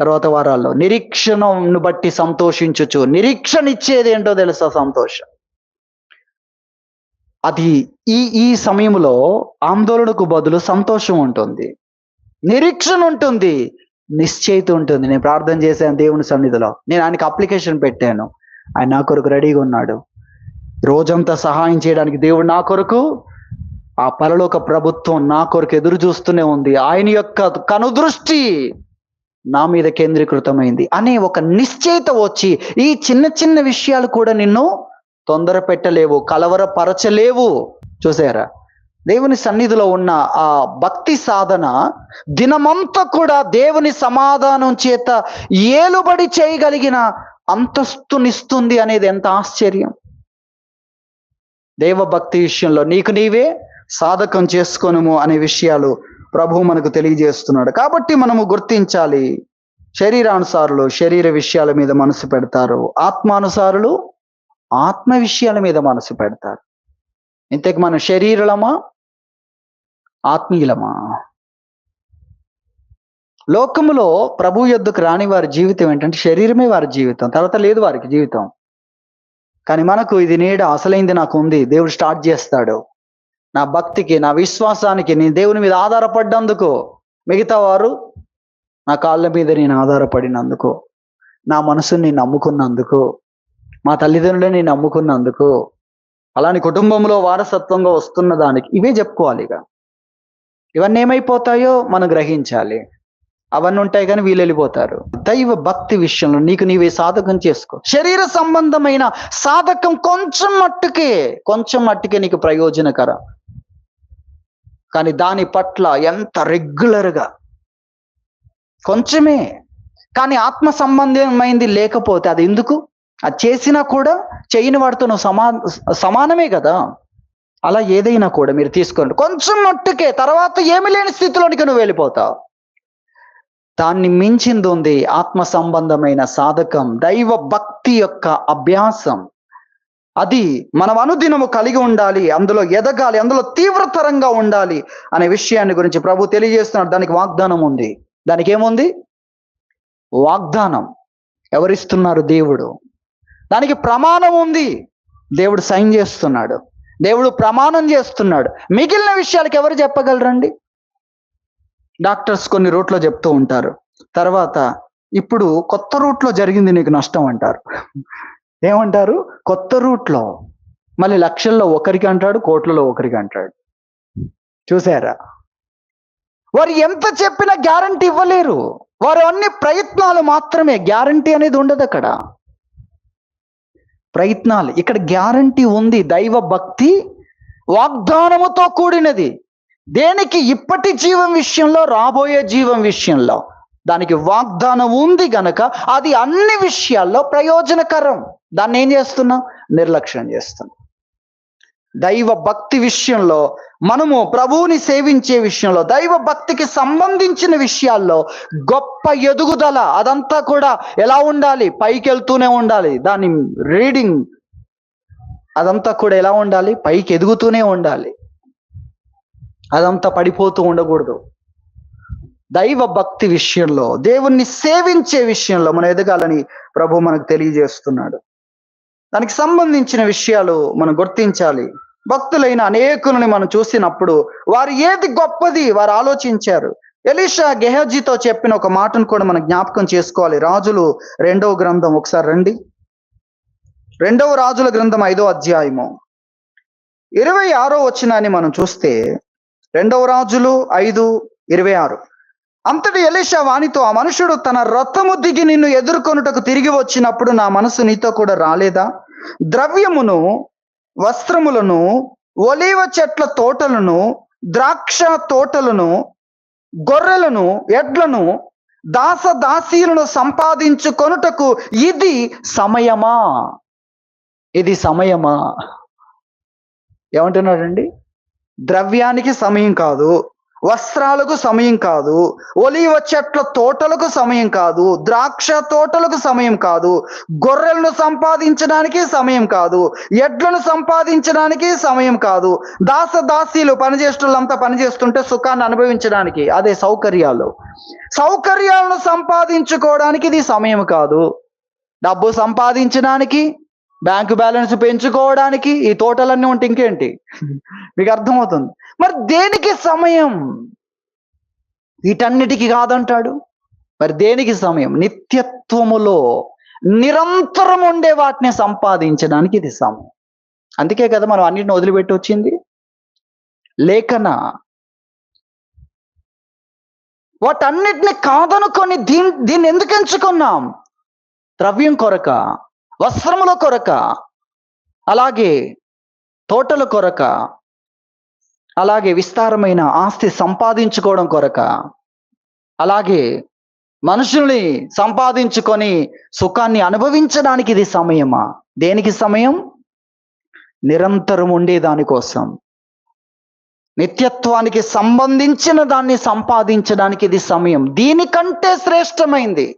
తర్వాత వారాల్లో, నిరీక్షణను బట్టి సంతోషించుచు. నిరీక్షణ ఇచ్చేది ఏంటో తెలుసా? సంతోషం. అది ఈ సమయంలో ఆందోళనకు బదులు సంతోషం ఉంటుంది, నిరీక్షణ ఉంటుంది, నిశ్చయిత ఉంటుంది. నేను ప్రార్థన చేశాను దేవుని సన్నిధిలో, నేను ఆయనకి అప్లికేషన్ పెట్టాను, ఆయన నా కొరకు రెడీగా ఉన్నాడు. రోజంతా సహాయం చేయడానికి దేవుడు నా కొరకు, ఆ పరలోక ప్రభుత్వం నా కొరకు ఎదురు చూస్తూనే ఉంది. ఆయన యొక్క కనుదృష్టి నా మీద కేంద్రీకృతమైంది అనే ఒక నిశ్చయిత వచ్చి, ఈ చిన్న చిన్న విషయాలు కూడా నిన్ను తొందర పెట్టలేవు, కలవరపరచలేవు. చూసారా? దేవుని సన్నిధిలో ఉన్న ఆ భక్తి సాధన దినమంతా కూడా దేవుని సమాధానం చేత ఏలుబడి చేయగలిగిన అంతస్తునిస్తుంది అనేది ఎంత ఆశ్చర్యం. దేవభక్తి విషయంలో నీకు నీవే సాధకం చేసుకొనుము అనే విషయాలు ప్రభువు మనకు తెలియజేస్తున్నాడు. కాబట్టి మనము గుర్తించాలి, శరీరానుసారులు శరీర విషయాల మీద మనసు పెడతారు, ఆత్మానుసారులు ఆత్మ విషయాల మీద మనసు పెడతారు. ఇంతకు మనం శరీరులమా ఆత్మీయులమా? లోకములో ప్రభు యొద్దకు రాని వారి జీవితం ఏంటంటే శరీరమే వారి జీవితం, తర్వాత లేదు వారికి జీవితం. కానీ మనకు ఇది నీడ, అసలైంది నాకు ఉంది. దేవుడు స్టార్ట్ చేస్తాడు. నా భక్తికి, నా విశ్వాసానికి నేను దేవుని మీద ఆధారపడ్డందుకు, మిగతా వారు నా కాళ్ళ మీద నేను ఆధారపడినందుకు, నా మనసుని నేను నమ్ముకున్నందుకు, మా తల్లిదండ్రులని నమ్ముకున్నందుకు, అలాని కుటుంబంలో వారసత్వంగా వస్తున్న దానికి, ఇవే చెప్పుకోవాలి. ఇక ఇవన్నీ ఏమైపోతాయో మనం గ్రహించాలి. అవన్నీ ఉంటాయి కానీ వీళ్ళు వెళ్ళిపోతారు. దైవ భక్తి విషయంలో నీకు నీవే సాధకం చేసుకో. శరీర సంబంధమైన సాధకం కొంచెం మట్టుకే నీకు ప్రయోజనకరం. కానీ దాని పట్ల ఎంత రెగ్యులర్గా, కొంచెమే. కానీ ఆత్మ సంబంధమైంది లేకపోతే అది ఎందుకు? అది చేసినా కూడా చేయని వాడితో నువ్వు సమానమే కదా. అలా ఏదైనా కూడా మీరు తీసుకోండి, కొంచెం మట్టుకే, తర్వాత ఏమి లేని స్థితిలోనికి నువ్వు వెళ్ళిపోతావు. దాన్ని మించింది ఉంది ఆత్మ సంబంధమైన సాధకం, దైవ భక్తి యొక్క అభ్యాసం. అది మనం అనుదినము కలిగి ఉండాలి, అందులో ఎదగాలి, అందులో తీవ్రతరంగా ఉండాలి అనే విషయాన్ని గురించి ప్రభు తెలియజేస్తున్నాడు. దానికి వాగ్దానం ఉంది. దానికి ఏముంది? వాగ్దానం. ఎవరిస్తున్నారు? దేవుడు. దానికి ప్రమాణం ఉంది. దేవుడు సైన్ చేస్తున్నాడు, దేవుడు ప్రమాణం చేస్తున్నాడు. మిగిలిన విషయాలకు ఎవరు చెప్పగలరండి? డాక్టర్స్ కొన్ని రూట్లో చెప్తూ ఉంటారు, తర్వాత ఇప్పుడు కొత్త రూట్లో జరిగింది నీకు నష్టం అంటారు. ఏమంటారు? కొత్త రూట్లో మళ్ళీ లక్షల్లో ఒకరికి అంటాడు, కోట్లలో ఒకరికి అంటాడు. చూసారా? వారు ఎంత చెప్పినా గ్యారంటీ ఇవ్వలేరు. వారు అన్ని ప్రయత్నాలు మాత్రమే, గ్యారంటీ అనేది ఉండదు అక్కడ. ప్రయత్నాలు, ఇక్కడ గ్యారంటీ ఉంది. దైవ భక్తి వాగ్దానముతో కూడినది. దేనికి? ఇప్పటి జీవం విషయంలో, రాబోయే జీవం విషయంలో దానికి వాగ్దానం ఉంది గనక అది అన్ని విషయాల్లో ప్రయోజనకరం. దాన్ని ఏం చేస్తున్నాం? నిర్లక్ష్యం చేస్తున్నాం. దైవ భక్తి విషయంలో, మనము ప్రభువుని సేవించే విషయంలో, దైవ భక్తికి సంబంధించిన విషయాల్లో గొప్ప ఎదుగుదల, అదంతా కూడా ఎలా ఉండాలి? పైకి వెళ్తూనే ఉండాలి. దాని రీడింగ్ అదంతా కూడా ఎలా ఉండాలి? పైకి ఎదుగుతూనే ఉండాలి. అదంతా పడిపోతూ ఉండకూడదు. దైవ భక్తి విషయంలో, దేవుణ్ణి సేవించే విషయంలో మనం ఎదగాలని ప్రభు మనకు తెలియజేస్తున్నాడు. దానికి సంబంధించిన విషయాలు మనం గుర్తించాలి. భక్తులైన అనేకులని మనం చూసినప్పుడు వారు ఏది గొప్పది వారు ఆలోచించారు. ఎలీషా గెహజీతో చెప్పిన ఒక మాటను కూడా మనం జ్ఞాపకం చేసుకోవాలి. రాజులు 2వ గ్రంథం ఒకసారి రండి. 2వ రాజుల గ్రంథం 5వ అధ్యాయము 26వ వచనాన్ని మనం చూస్తే, 2వ రాజులు 5:26. అంతటి ఎలీషా వానితో, ఆ మనుషుడు తన రథము దిగి నిన్ను ఎదుర్కొనుటకు తిరిగి వచ్చినప్పుడు నా మనసు నీతో కూడా రాలేదా? ద్రవ్యమును, వస్త్రములను, ఒలీవ చెట్ల తోటలను, ద్రాక్ష తోటలను, గొర్రెలను, ఎడ్లను, దాసదాసీలను సంపాదించుకొనుటకు ఇది సమయమా? ఇది సమయమా? ఏమంటున్నాడండి? ద్రవ్యానికి సమయం కాదు, వస్త్రాలకు సమయం కాదు, ఒలీవ చెట్ల తోటలకు సమయం కాదు, ద్రాక్ష తోటలకు సమయం కాదు, గొర్రెలను సంపాదించడానికి సమయం కాదు, ఎడ్లను సంపాదించడానికి సమయం కాదు, దాసదాసీలు పనిచేస్తులంతా పనిచేస్తుంటే సుఖాన్ని అనుభవించడానికి, అదే సౌకర్యాలను సంపాదించుకోవడానికి ఇది సమయం కాదు. డబ్బు సంపాదించడానికి, బ్యాంకు బ్యాలెన్స్ పెంచుకోవడానికి, ఈ తోటలన్నీ ఉంటే ఇంకేంటి? మీకు అర్థమవుతుంది. మరి దేనికి సమయం? వీటన్నిటికీ కాదంటాడు. మరి దేనికి సమయం? నిత్యత్వములో నిరంతరం ఉండే వాటిని సంపాదించడానికి ఇది సమయం. అందుకే కదా మనం అన్నిటిని వదిలిపెట్టి వచ్చింది. లేఖన వాటన్నిటిని కాదనుకొని దీన్ని ఎందుకు ఎంచుకున్నాం? ద్రవ్యం కొరక, వస్త్రముల కొరక, అలాగే తోటల కొరక, అలాగే విస్తారమైన ఆస్తి సంపాదించుకోవడం కొరక, అలాగే మనుషుల్ని సంపాదించుకొని సుఖాన్ని అనుభవించడానికి ఇది సమయమా? దేనికి సమయం? నిరంతరం ఉండే దానికోసం, నిత్యత్వానికి సంబంధించిన దాన్ని సంపాదించడానికి ఇది సమయం. దీనికంటే శ్రేష్టమైంది.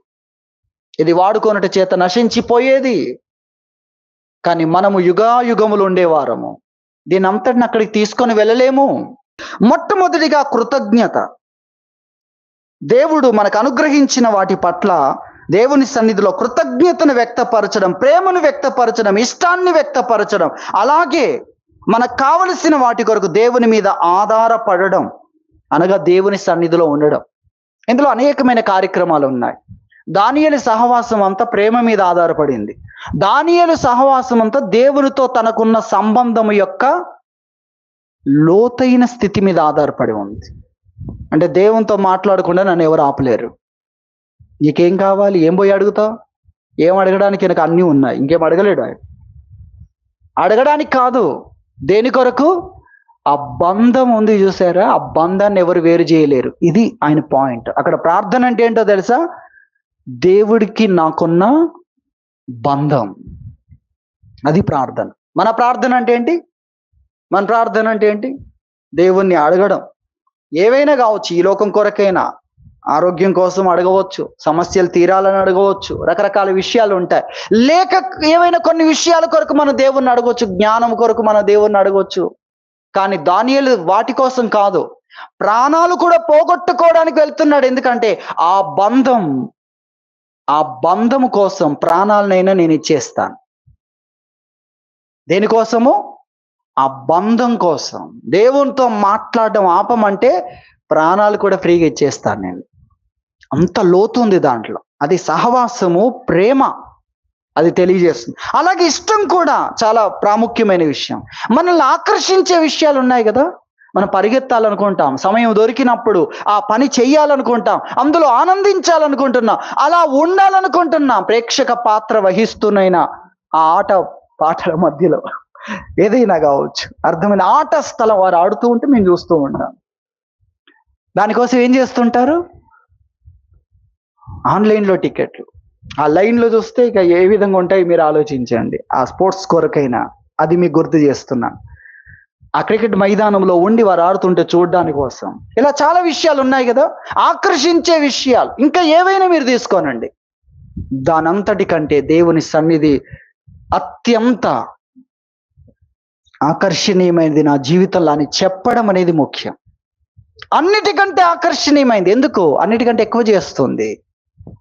ఇది వాడుకొనుట చేత నశించిపోయేది, కానీ మనము యుగాయుగములు ఉండేవారము. దీని అంతటిని అక్కడికి తీసుకొని వెళ్ళలేము. మొట్టమొదటిగా కృతజ్ఞత. దేవుడు మనకు అనుగ్రహించిన వాటి పట్ల దేవుని సన్నిధిలో కృతజ్ఞతను వ్యక్తపరచడం, ప్రేమను వ్యక్తపరచడం, ఇష్టాన్ని వ్యక్తపరచడం, అలాగే మనకు కావలసిన వాటి కొరకు దేవుని మీద ఆధారపడడం, అనగా దేవుని సన్నిధిలో ఉండడం. ఇందులో అనేకమైన కార్యక్రమాలు ఉన్నాయి. దానియేలు సహవాసం అంతా ప్రేమ మీద ఆధారపడింది. దానియేలు సహవాసం అంతా దేవునితో తనకున్న సంబంధం యొక్క లోతైన స్థితి మీద ఆధారపడి ఉంది. అంటే దేవునితో మాట్లాడకుండా నన్ను ఎవరు ఆపలేరు. నీకేం కావాలి? ఏం పోయి అడుగుతావు? ఏం అడగడానికి? నాకు అన్నీ ఉన్నాయి, ఇంకేం అడగలేడు ఆయన. అడగడానికి కాదు, దేని కొరకు? ఆ బంధం ఉంది చూసారా, ఆ బంధాన్ని ఎవరు వేరు చేయలేరు. ఇది ఆయన పాయింట్. అక్కడ ప్రార్థన అంటే ఏంటో తెలుసా? దేవుడికి నాకున్న బంధం, అది ప్రార్థన. మన ప్రార్థన అంటే ఏంటి? మన ప్రార్థన అంటే ఏంటి? దేవుణ్ణి అడగడం. ఏవైనా కావచ్చు, ఈ లోకం కొరకైనా, ఆరోగ్యం కోసం అడగవచ్చు, సమస్యలు తీరాలని అడగవచ్చు, రకరకాల విషయాలు ఉంటాయి. లేక ఏవైనా కొన్ని విషయాల కొరకు మనం దేవుణ్ణి అడగవచ్చు, జ్ఞానం కొరకు మనం దేవుణ్ణి అడగవచ్చు. కానీ దానియేలు వాటి కోసం కాదు, ప్రాణాలు కూడా పోగొట్టుకోవడానికి వెళ్తున్నాడు. ఎందుకంటే ఆ బంధము కోసం ప్రాణాలనైనా నేను ఇచ్చేస్తాను. దేనికోసము? ఆ బంధం కోసం. దేవునితో మాట్లాడడం ఆపమంటే ప్రాణాలు కూడా ఫ్రీగా ఇచ్చేస్తాను నేను. అంత లోతు ఉంది దాంట్లో. అది సహవాసము, ప్రేమ, అది తెలియజేస్తుంది. అలాగే ఇష్టం కూడా చాలా ప్రాముఖ్యమైన విషయం. మనల్ని ఆకర్షించే విషయాలు ఉన్నాయి కదా. మనం పరిగెత్తాలనుకుంటాం, సమయం దొరికినప్పుడు ఆ పని చెయ్యాలనుకుంటాం, అందులో ఆనందించాలనుకుంటున్నాం, అలా ఉండాలనుకుంటున్నాం. ప్రేక్షక పాత్ర వహిస్తున్నైనా ఆ ఆట పాటల మధ్యలో ఏదైనా కావచ్చు, అర్థమైన ఆట స్థలం వారు ఆడుతూ ఉంటే మేము చూస్తూ ఉంటాం. దానికోసం ఏం చేస్తుంటారు? ఆన్లైన్లో టికెట్లు. ఆ లైన్లో చూస్తే ఇక ఏ విధంగా ఉంటాయి మీరు ఆలోచించండి. ఆ స్పోర్ట్స్ కొరకైనా అది మీకు గుర్తు చేస్తున్నాను. ఆ క్రికెట్ మైదానంలో ఉండి వారు ఆడుతుంటే చూడడానికి కోసం. ఇలా చాలా విషయాలు ఉన్నాయి కదా, ఆకర్షించే విషయాలు. ఇంకా ఏవైనా మీరు తీసుకోనండి, దానంతటి కంటే దేవుని సన్నిధి అత్యంత ఆకర్షణీయమైనది నా జీవితంలో అని చెప్పడం అనేది ముఖ్యం. అన్నిటికంటే ఆకర్షణీయమైంది. ఎందుకు? అన్నిటికంటే ఎక్కువ చేస్తుంది.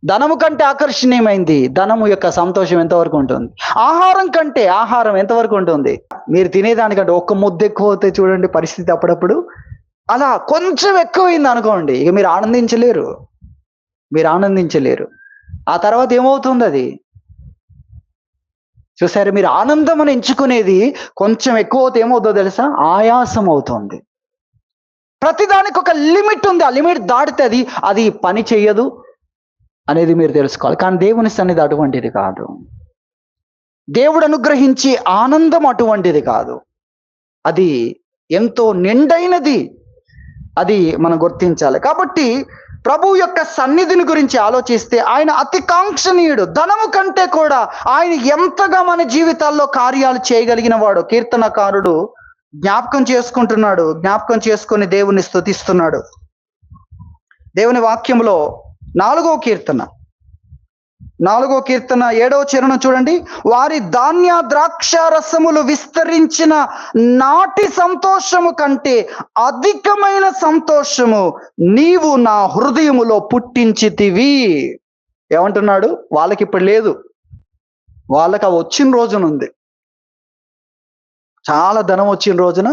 ధనము కంటే ఆకర్షణీయమైంది. ధనము యొక్క సంతోషం ఎంతవరకు ఉంటుంది? ఆహారం కంటే ఆహారం ఎంతవరకు ఉంటుంది? మీరు తినేదానికంటే ఒక్క ముద్ద ఎక్కువ అవుతే చూడండి పరిస్థితి. అప్పుడప్పుడు అలా కొంచెం ఎక్కువైంది అనుకోండి, ఇక మీరు ఆనందించలేరు. ఆ తర్వాత ఏమవుతుంది? అది చూసారు, మీరు ఆనందం అని ఎంచుకునేది కొంచెం ఎక్కువ అవుతే ఏమవుతుందో తెలుసా? ఆయాసం అవుతుంది. ప్రతిదానికి ఒక లిమిట్ ఉంది. ఆ లిమిట్ దాటితే అది పని చెయ్యదు అనేది మీరు తెలుసుకోవాలి. కానీ దేవుని సన్నిధి అటువంటిది కాదు. దేవుడు అనుగ్రహించే ఆనందం అటువంటిది కాదు. అది ఎంతో నిండైనది. అది మనం గుర్తించాలి. కాబట్టి ప్రభు యొక్క సన్నిధిని గురించి ఆలోచిస్తే ఆయన అతి కాంక్షణీయుడు. ధనము కంటే కూడా ఆయన ఎంతగా మన జీవితాల్లో కార్యాలు చేయగలిగిన వాడు. కీర్తనకారుడు జ్ఞాపకం చేసుకుంటున్నాడు, జ్ఞాపకం చేసుకొని దేవుని స్తుతిస్తున్నాడు. దేవుని వాక్యములో 4వ కీర్తన 7వ చరణం చూడండి. వారి ధాన్య ద్రాక్ష రసములు విస్తరించిన నాటి సంతోషము కంటే అధికమైన సంతోషము నీవు నా హృదయములో పుట్టించితివి. ఏమంటున్నాడు? వాళ్ళకి ఇప్పుడు లేదు, వాళ్ళకి అవి వచ్చిన రోజునుంది. చాలా ధనం వచ్చిన రోజున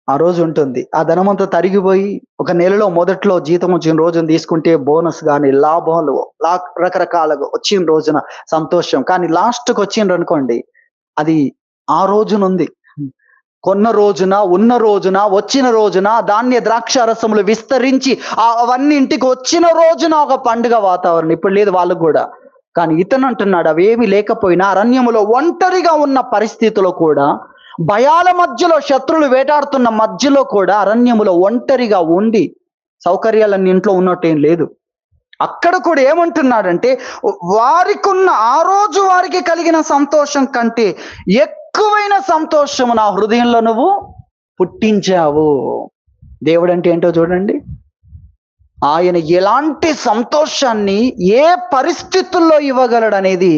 ఆ రోజు ఉంటుంది. ఆ ధనమంతా తరిగిపోయి ఒక నెలలో మొదట్లో జీతం వచ్చిన రోజున తీసుకుంటే బోనస్ కానీ లాభాలు రకరకాలుగా వచ్చిన రోజున సంతోషం. కానీ లాస్ట్కి వచ్చిండ్రు అనుకోండి, అది ఆ రోజునుంది. కొన్న రోజున, ఉన్న రోజున, వచ్చిన రోజున ధాన్య ద్రాక్ష రసములు విస్తరించి అవన్నీ ఇంటికి వచ్చిన రోజున ఒక పండుగ వాతావరణం. ఇప్పుడు లేదు వాళ్ళకు కూడా. కానీ ఇతను అంటున్నాడు, అవేమి లేకపోయినా అరణ్యములో ఒంటరిగా ఉన్న పరిస్థితిలో కూడా, భయాల మధ్యలో, శత్రువులు వేటాడుతున్న మధ్యలో కూడా అరణ్యములో ఒంటరిగా ఉండి, సౌకర్యాలన్నీ ఇంట్లో ఉన్నట్టేం లేదు, అక్కడ కూడా ఏమంటున్నాడంటే వారికున్న ఆ రోజు వారికి కలిగిన సంతోషం కంటే ఎక్కువైన సంతోషము నా హృదయంలో నువ్వు పుట్టించావు. దేవుడు అంటే ఏంటో చూడండి. ఆయన ఎలాంటి సంతోషాన్ని ఏ పరిస్థితుల్లో ఇవ్వగలడు అనేది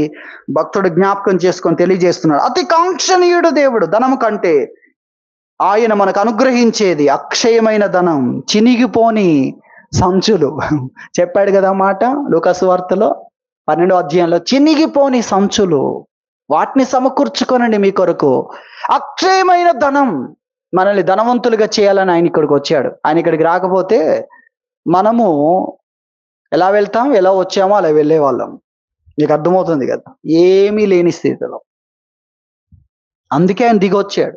భక్తుడు జ్ఞాపకం చేసుకొని తెలియజేస్తున్నాడు. అతి కాంక్షణీయుడు దేవుడు. ధనము కంటే ఆయన మనకు అనుగ్రహించేది అక్షయమైన ధనం, చినిగిపోని సంచులు. చెప్పాడు కదా మాట లూకాసు వార్తలో 12వ అధ్యాయంలో, చినిగిపోని సంచులు, వాటిని సమకూర్చుకోనండి మీ కొరకు. అక్షయమైన ధనం మనల్ని ధనవంతులుగా చేయాలని ఆయన ఇక్కడికి వచ్చాడు. ఆయన ఇక్కడికి రాకపోతే మనము ఎలా వెళ్తాం, ఎలా వచ్చామో అలా వెళ్ళే వాళ్ళం. నీకు అర్థమవుతుంది కదా, ఏమీ లేని స్థితిలో. అందుకే ఆయన దిగొచ్చాడు.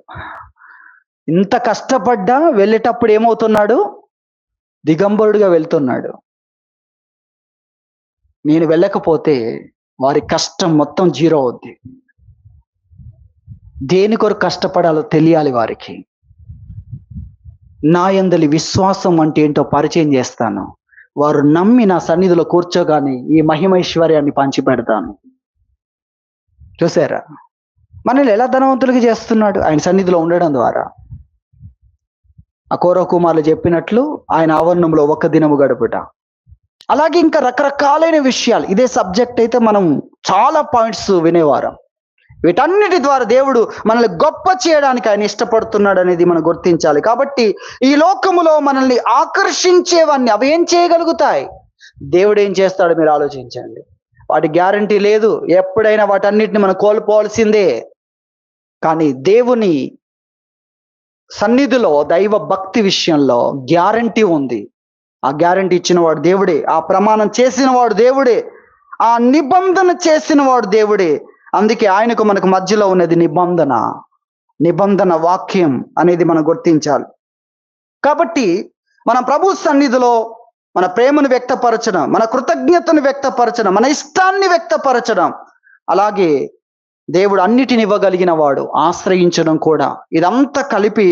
ఇంత కష్టపడ్డా వెళ్ళేటప్పుడు ఏమవుతున్నాడు? దిగంబరుడుగా వెళ్తున్నాడు. నేను వెళ్ళకపోతే వారి కష్టం మొత్తం జీరో అవుద్ది. దేని కొరకు కష్టపడాలో తెలియాలి వారికి. నా యందలి విశ్వాసం అంటే ఏంటో పరిచయం చేస్తాను. వారు నమ్మి నా సన్నిధిలో కూర్చోగానే ఈ మహిమైశ్వర్యాన్ని పంచిపెడతాను. చూసారా మనల్ని ఎలా ధనవంతులుగా చేస్తున్నాడు? ఆయన సన్నిధిలో ఉండడం ద్వారా. ఆ కౌరవ కుమారులు చెప్పినట్లు ఆయన ఆవరణంలో ఒక్క దినము గడుపుట. అలాగే ఇంకా రకరకాలైన విషయాలు. ఇదే సబ్జెక్ట్ అయితే మనం చాలా పాయింట్స్ వినేవారం. వీటన్నిటి ద్వారా దేవుడు మనల్ని గొప్ప చేయడానికి ఆయన ఇష్టపడుతున్నాడు అనేది మనం గుర్తించాలి. కాబట్టి ఈ లోకములో మనల్ని ఆకర్షించేవన్నీ అవి ఏం చేయగలుగుతాయి? దేవుడు ఏం చేస్తాడో మీరు ఆలోచించండి. వాటి గ్యారంటీ లేదు. ఎప్పుడైనా వాటన్నిటిని మనం కోల్పోవాల్సిందే. కానీ దేవుని సన్నిధిలో దైవ భక్తి విషయంలో గ్యారంటీ ఉంది. ఆ గ్యారంటీ ఇచ్చిన వాడు దేవుడే. ఆ ప్రమాణం చేసిన వాడు దేవుడే. ఆ నిబంధన చేసిన వాడు దేవుడే. అందుకే ఆయనకు మనకు మధ్యలో ఉన్నది నిబంధన వాక్యం అనేది మనం గుర్తించాలి. కాబట్టి మనం ప్రభు సన్నిధిలో మన ప్రేమను వ్యక్తపరచడం, మన కృతజ్ఞతను వ్యక్తపరచడం, మన ఇష్టాన్ని వ్యక్తపరచడం, అలాగే దేవుడు అన్నిటిని ఇవ్వగలిగిన వాడు ఆశ్రయించడం కూడా, ఇదంతా కలిపి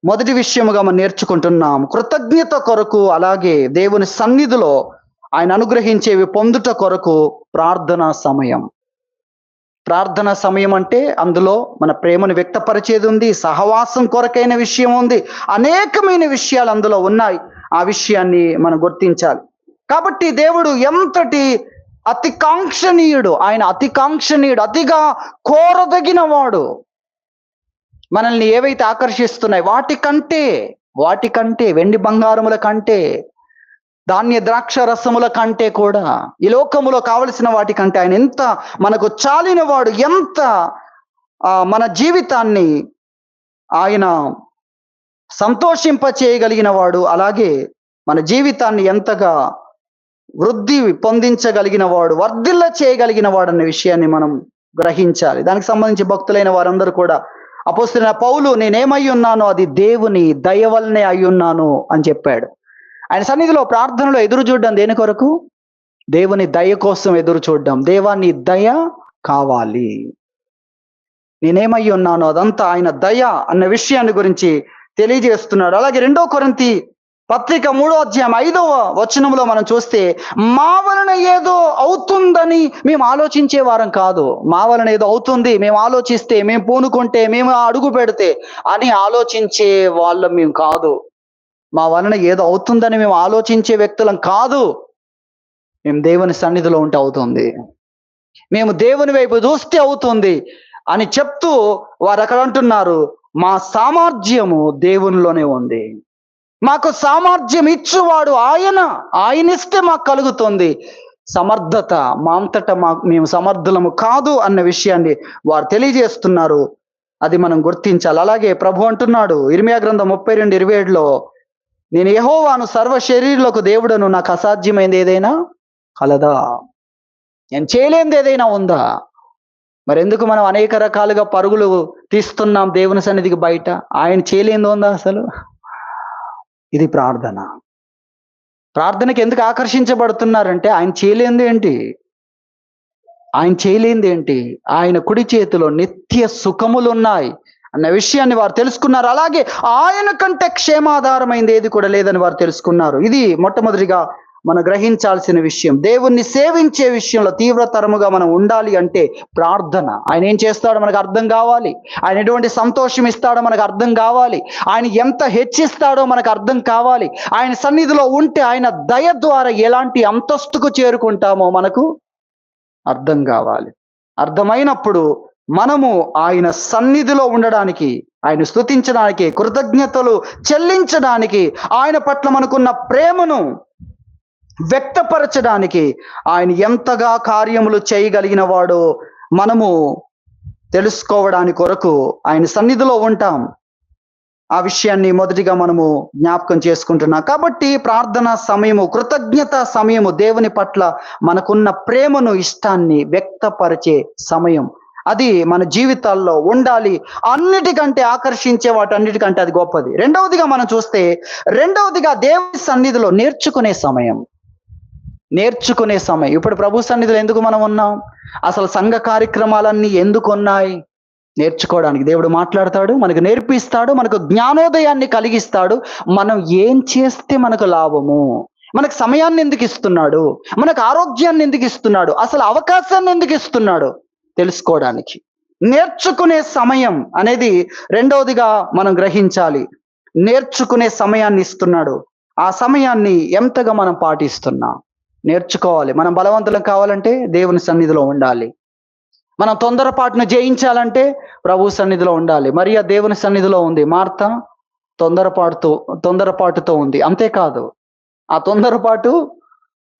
మొదటి విషయముగా మనం నేర్చుకుంటున్నాం. కృతజ్ఞత కొరకు, అలాగే దేవుని సన్నిధిలో ఆయన అనుగ్రహించేవి పొందుట కొరకు ప్రార్థనా సమయం. ప్రార్థన సమయం అంటే అందులో మన ప్రేమను వ్యక్తపరిచేది ఉంది, సహవాసం కొరకైన విషయం ఉంది, అనేకమైన విషయాలు అందులో ఉన్నాయి. ఆ విషయాన్ని మనం గుర్తించాలి. కాబట్టి దేవుడు ఎంతటి అతి కాంక్షణీయుడు, ఆయన అతి కాంక్షణీయుడు, అతిగా కోరదగిన వాడు. మనల్ని ఏవైతే ఆకర్షిస్తున్నాయి వాటికంటే వెండి బంగారముల కంటే, ధాన్య ద్రాక్ష రసముల కంటే కూడా, ఈ లోకములో కావలసిన వాటికంటే ఆయన ఎంత మనకు చాలిన వాడు, ఎంత మన జీవితాన్ని ఆయన సంతోషింప చేయగలిగిన వాడు, అలాగే మన జీవితాన్ని ఎంతగా వృద్ధి పొందించగలిగిన వాడు, వర్ధిల్ల చేయగలిగిన వాడు అనే విషయాన్ని మనం గ్రహించాలి. దానికి సంబంధించి భక్తులైన వారందరూ కూడా, అపోస్తలుడైన పౌలు నేనేమై ఉన్నానో అది దేవుని దయ వల్లనే అయి ఉన్నాను అని చెప్పాడు. ఆయన సన్నిధిలో ప్రార్థనలో ఎదురు చూడడం దేని కొరకు? దేవుని దయ కోసం ఎదురు చూడడం. దేవా నీ దయ కావాలి, నేనేమై ఉన్నానో అదంతా ఆయన దయ అన్న విషయాన్ని గురించి తెలియజేస్తున్నాడు. అలాగే 2 కొరింథీ పత్రిక 3:5 మనం చూస్తే, మా వలన ఏదో అవుతుందని మేము ఆలోచించే వారం కాదు. మా వలన ఏదో అవుతుంది, మేము ఆలోచిస్తే, మేము పూనుకుంటే, మేము అడుగు పెడితే అని ఆలోచించే వాళ్ళం మేము కాదు. మా వలన ఏదో అవుతుందని మేము ఆలోచించే వ్యక్తులం కాదు. మేము దేవుని సన్నిధిలో ఉంటే అవుతుంది. మేము దేవుని వైపు చూస్తే అవుతుంది అని చెప్తూ వారు అక్కడ అంటున్నారు, మా సామర్థ్యము దేవునిలోనే ఉంది. మాకు సామర్థ్యం ఇచ్చువాడు ఆయనిస్తే మాకు కలుగుతుంది. సమర్థత మా అంతటా మేము సమర్థులము కాదు అన్న విషయాన్ని వారు తెలియజేస్తున్నారు. అది మనం గుర్తించాలి. అలాగే ప్రభు అంటున్నాడు ఇర్మీయా గ్రంథం 32:27లో, నేను యెహోవాను సర్వ శరీరులకు దేవుడను, నాకు అసాధ్యమైంది ఏదైనా కలదా? నేను చేయలేనిది ఏదైనా ఉందా? మరెందుకు మనం అనేక రకాలుగా పరుగులు తీస్తున్నాం దేవుని సన్నిధికి బయట? ఆయన చేయలేనిది ఉందా అసలు? ఇది ప్రార్థన. ప్రార్థనకి ఎందుకు ఆకర్షించబడుతున్నారంటే, ఆయన చేయలేనిది ఏంటి? ఆయన చేయలేనిది ఏంటి? ఆయన కుడి చేతిలో నిత్య సుఖములున్నాయి అన్న విషయాన్ని వారు తెలుసుకున్నారు. అలాగే ఆయన కంటే క్షేమాధారమైంది ఏది కూడా లేదని వారు తెలుసుకున్నారు. ఇది మొట్టమొదటిగా మనం గ్రహించాల్సిన విషయం. దేవుణ్ణి సేవించే విషయంలో తీవ్రతరముగా మనం ఉండాలి అంటే ప్రార్థన. ఆయన ఏం చేస్తాడో మనకు అర్థం కావాలి. ఆయన ఎటువంటి సంతోషం ఇస్తాడో మనకు అర్థం కావాలి. ఆయన ఎంత హెచ్చిస్తాడో మనకు అర్థం కావాలి. ఆయన సన్నిధిలో ఉంటే ఆయన దయ ద్వారా ఎలాంటి అంతస్తుకు చేరుకుంటామో మనకు అర్థం కావాలి. అర్థమైనప్పుడు మనము ఆయన సన్నిధిలో ఉండడానికి, ఆయన స్తుతించడానికి, కృతజ్ఞతలు చెల్లించడానికి, ఆయన పట్ల మనకున్న ప్రేమను వ్యక్తపరచడానికి, ఆయన ఎంతగా కార్యములు చేయగలిగిన వాడో మనము తెలుసుకోవడానికి కొరకు ఆయన సన్నిధిలో ఉంటాం. ఆ విషయాన్ని మొదటిగా మనము జ్ఞాపకం చేసుకుంటున్నాం. కాబట్టి ప్రార్థన సమయము, కృతజ్ఞత సమయము, దేవుని పట్ల మనకున్న ప్రేమను, ఇష్టాన్ని వ్యక్తపరిచే సమయం. అది మన జీవితాల్లో ఉండాలి. అన్నిటికంటే ఆకర్షించే వాటన్నిటికంటే అది గొప్పది. రెండవదిగా మనం చూస్తే, దేవుని సన్నిధిలో నేర్చుకునే సమయం. ఇప్పుడు ప్రభు సన్నిధిలో ఎందుకు మనం ఉన్నాం? అసలు సంఘ కార్యక్రమాలన్నీ ఎందుకు ఉన్నాయి? నేర్చుకోవడానికి. దేవుడు మాట్లాడతాడు, మనకు నేర్పిస్తాడు, మనకు జ్ఞానోదయాన్ని కలిగిస్తాడు. మనం ఏం చేస్తే మనకు లాభము, మనకు సమయాన్ని ఎందుకు ఇస్తున్నాడు, మనకు ఆరోగ్యాన్ని ఎందుకు ఇస్తున్నాడు, అసలు అవకాశాన్ని ఎందుకు ఇస్తున్నాడు తెలుసుకోవడానికి. నేర్చుకునే సమయం అనేది రెండవదిగా మనం గ్రహించాలి. నేర్చుకునే సమయాన్ని ఇస్తున్నాడు. ఆ సమయాన్ని ఎంతగా మనం పాటిస్తున్నాం? నేర్చుకోవాలి. మనం బలవంతులం కావాలంటే దేవుని సన్నిధిలో ఉండాలి. మనం తొందరపాటును జయించాలంటే ప్రభు సన్నిధిలో ఉండాలి. మరియా దేవుని సన్నిధిలో ఉంది, మార్త తొందరపాటుతో ఉంది. అంతేకాదు, ఆ తొందరపాటు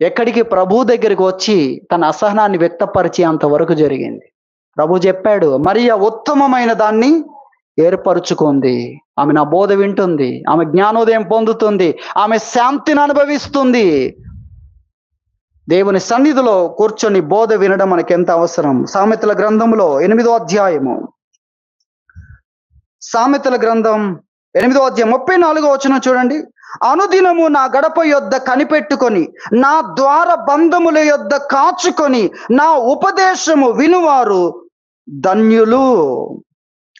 ఎక్కడికి? ప్రభు దగ్గరికి వచ్చి తన అసహనాన్ని వ్యక్తపరిచి అంతవరకు జరిగింది. ప్రభు చెప్పాడు, మరియా ఉత్తమమైన దాన్ని ఏర్పరుచుకుంది. ఆమె నా బోధ వింటుంది, ఆమె జ్ఞానోదయం పొందుతుంది, ఆమె శాంతిని అనుభవిస్తుంది. దేవుని సన్నిధిలో కూర్చొని బోధ వినడం మనకి ఎంత అవసరం. సామెతల గ్రంథంలో 8వ అధ్యాయము, సామెతల గ్రంథం 8వ అధ్యాయం 34వ వచనం చూడండి. అనుదినము నా గడప యొద్ద కనిపెట్టుకొని, నా ద్వార బంధముల యొద్ద కాచుకొని, నా ఉపదేశము వినువారు ధన్యులు.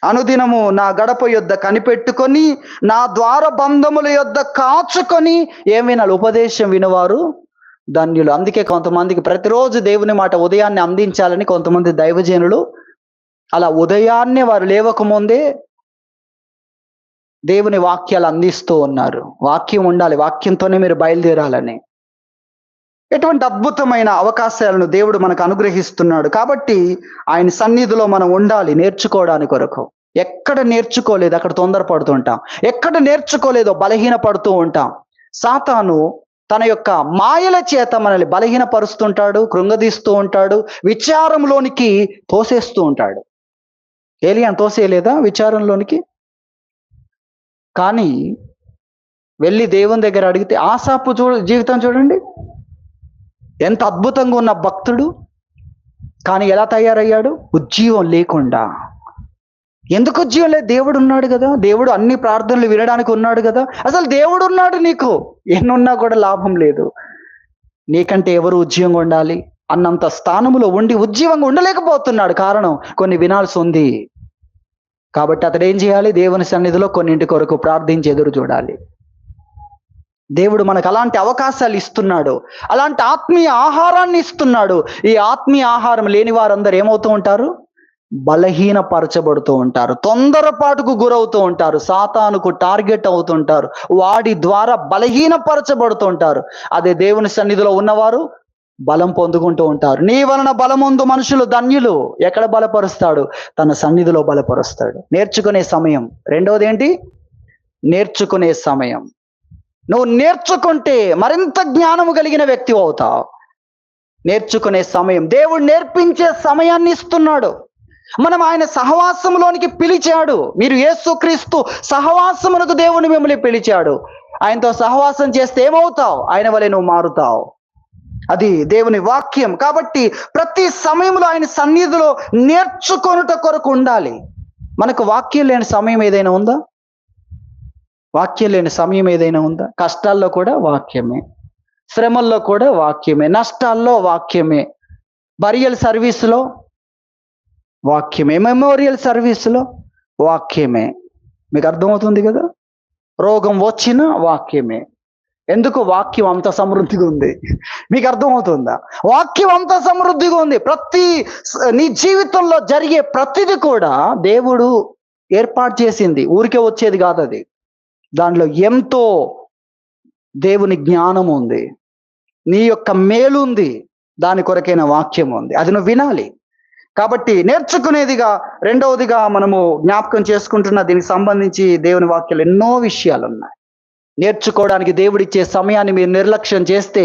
అనుదినము నా గడప యొద్ద కనిపెట్టుకొని, నా ద్వార బంధముల యొద్ద కాచుకొని ఏం వినాలి? ఉపదేశం వినువారు ధన్యులు. అందుకే కొంతమందికి ప్రతిరోజు దేవుని మాట ఉదయాన్నే అందించాలని కొంతమంది దైవజనులు అలా ఉదయాన్నే వారు లేవకముందే దేవుని వాక్యాలు అందిస్తూ ఉన్నారు. వాక్యం ఉండాలి, వాక్యంతోనే మీరు బయలుదేరాలని. ఎటువంటి అద్భుతమైన అవకాశాలను దేవుడు మనకు అనుగ్రహిస్తున్నాడు. కాబట్టి ఆయన సన్నిధిలో మనం ఉండాలి నేర్చుకోవడానికి కొరకు. ఎక్కడ నేర్చుకోలేదు అక్కడ తొందరపడుతుంటాం, ఎక్కడ నేర్చుకోలేదో బలహీన పడుతూ ఉంటాం. సాతాను తన యొక్క మాయల చేత మనల్ని బలహీనపరుస్తుంటాడు, కృంగదీస్తూ ఉంటాడు, విచారంలోనికి తోసేస్తూ ఉంటాడు. ఏలియాను తోసేయలేదా విచారంలోనికి? కానీ వెళ్ళి దేవుని దగ్గర అడిగితే, ఆసాపు జీవితం చూడండి, ఎంత అద్భుతంగా ఉన్న భక్తుడు, కానీ ఎలా తయారయ్యాడు? ఉజ్జీవం లేకుండా. ఎందుకు ఉజ్జీవం లేదు? దేవుడు ఉన్నాడు కదా, దేవుడు అన్ని ప్రార్థనలు వినడానికి ఉన్నాడు కదా. అసలు దేవుడు ఉన్నాడు, నీకు ఎన్నున్నా కూడా లాభం లేదు. నీకంటే ఎవరు ఉజ్జీవంగా ఉండాలి అన్నంత స్థానములో ఉండి ఉజ్జీవంగా ఉండలేకపోతున్నాడు. కారణం, కొన్ని వినాల్సి ఉంది. కాబట్టి అతడు ఏం చేయాలి? దేవుని సన్నిధిలో కొన్నింటి కొరకు ప్రార్థించి ఎదురు చూడాలి. దేవుడు మనకు అలాంటి అవకాశాలు ఇస్తున్నాడు, అలాంటి ఆత్మీయ ఆహారాన్ని ఇస్తున్నాడు. ఈ ఆత్మీయ ఆహారం లేని వారందరూ ఏమవుతూ ఉంటారు? బలహీనపరచబడుతూ ఉంటారు, తొందరపాటుకు గురవుతూ ఉంటారు, సాతానుకు టార్గెట్ అవుతుంటారు, వాడి ద్వారా బలహీనపరచబడుతూ ఉంటారు. అదే దేవుని సన్నిధిలో ఉన్నవారు బలం పొందుకుంటూ ఉంటారు. నీ వలన బలముందు మనుషులు ధన్యులు. ఎక్కడ బలపరుస్తాడు? తన సన్నిధిలో బలపరుస్తాడు. నేర్చుకునే సమయం. రెండవది ఏంటి? నేర్చుకునే సమయం. నువ్వు నేర్చుకుంటే మరింత జ్ఞానము కలిగిన వ్యక్తి అవుతావు. నేర్చుకునే సమయం. దేవుడు నేర్పించే సమయాన్ని ఇస్తున్నాడు. మనం ఆయన సహవాసంలోనికి పిలిచాడు. మీరు యేసుక్రీస్తు సహవాసమునకు దేవుని మిమ్మల్ని పిలిచాడు. ఆయనతో సహవాసం చేస్తే ఏమవుతావు? ఆయన వలె నువ్వు మారుతావు. అది దేవుని వాక్యం. కాబట్టి ప్రతి సమయంలో ఆయన సన్నిధిలో నేర్చుకొనుట కొరకు ఉండాలి. మనకు వాక్యం లేని సమయం ఏదైనా ఉందా? వాక్యం లేని సమయం ఏదైనా ఉందా? కష్టాల్లో కూడా వాక్యమే, శ్రమల్లో కూడా వాక్యమే, నష్టాల్లో వాక్యమే, బరియల్ సర్వీసులో వాక్యమే, మెమోరియల్ సర్వీసులో వాక్యమే. మీకు అర్థమవుతుంది కదా? రోగం వచ్చిన వాక్యమే. ఎందుకు? వాక్యం అంత సమృద్ధిగా ఉంది. మీకు అర్థమవుతుందా? వాక్యం అంత సమృద్ధిగా ఉంది. నీ జీవితంలో జరిగే ప్రతిది కూడా దేవుడు ఏర్పాటు చేసింది, ఊరికే వచ్చేది కాదు. అది దానిలో ఎంతో దేవుని జ్ఞానం ఉంది, నీ యొక్క మేలు ఉంది, దాని కొరకైన వాక్యం ఉంది. అది నువ్వు వినాలి. కాబట్టి నేర్చుకునేదిగా రెండవదిగా మనము జ్ఞాపకం చేసుకుంటున్న దీనికి సంబంధించి దేవుని వాక్యాలు ఎన్నో విషయాలు ఉన్నాయి. నేర్చుకోవడానికి దేవుడిచ్చే సమయాన్ని మీరు నిర్లక్ష్యం చేస్తే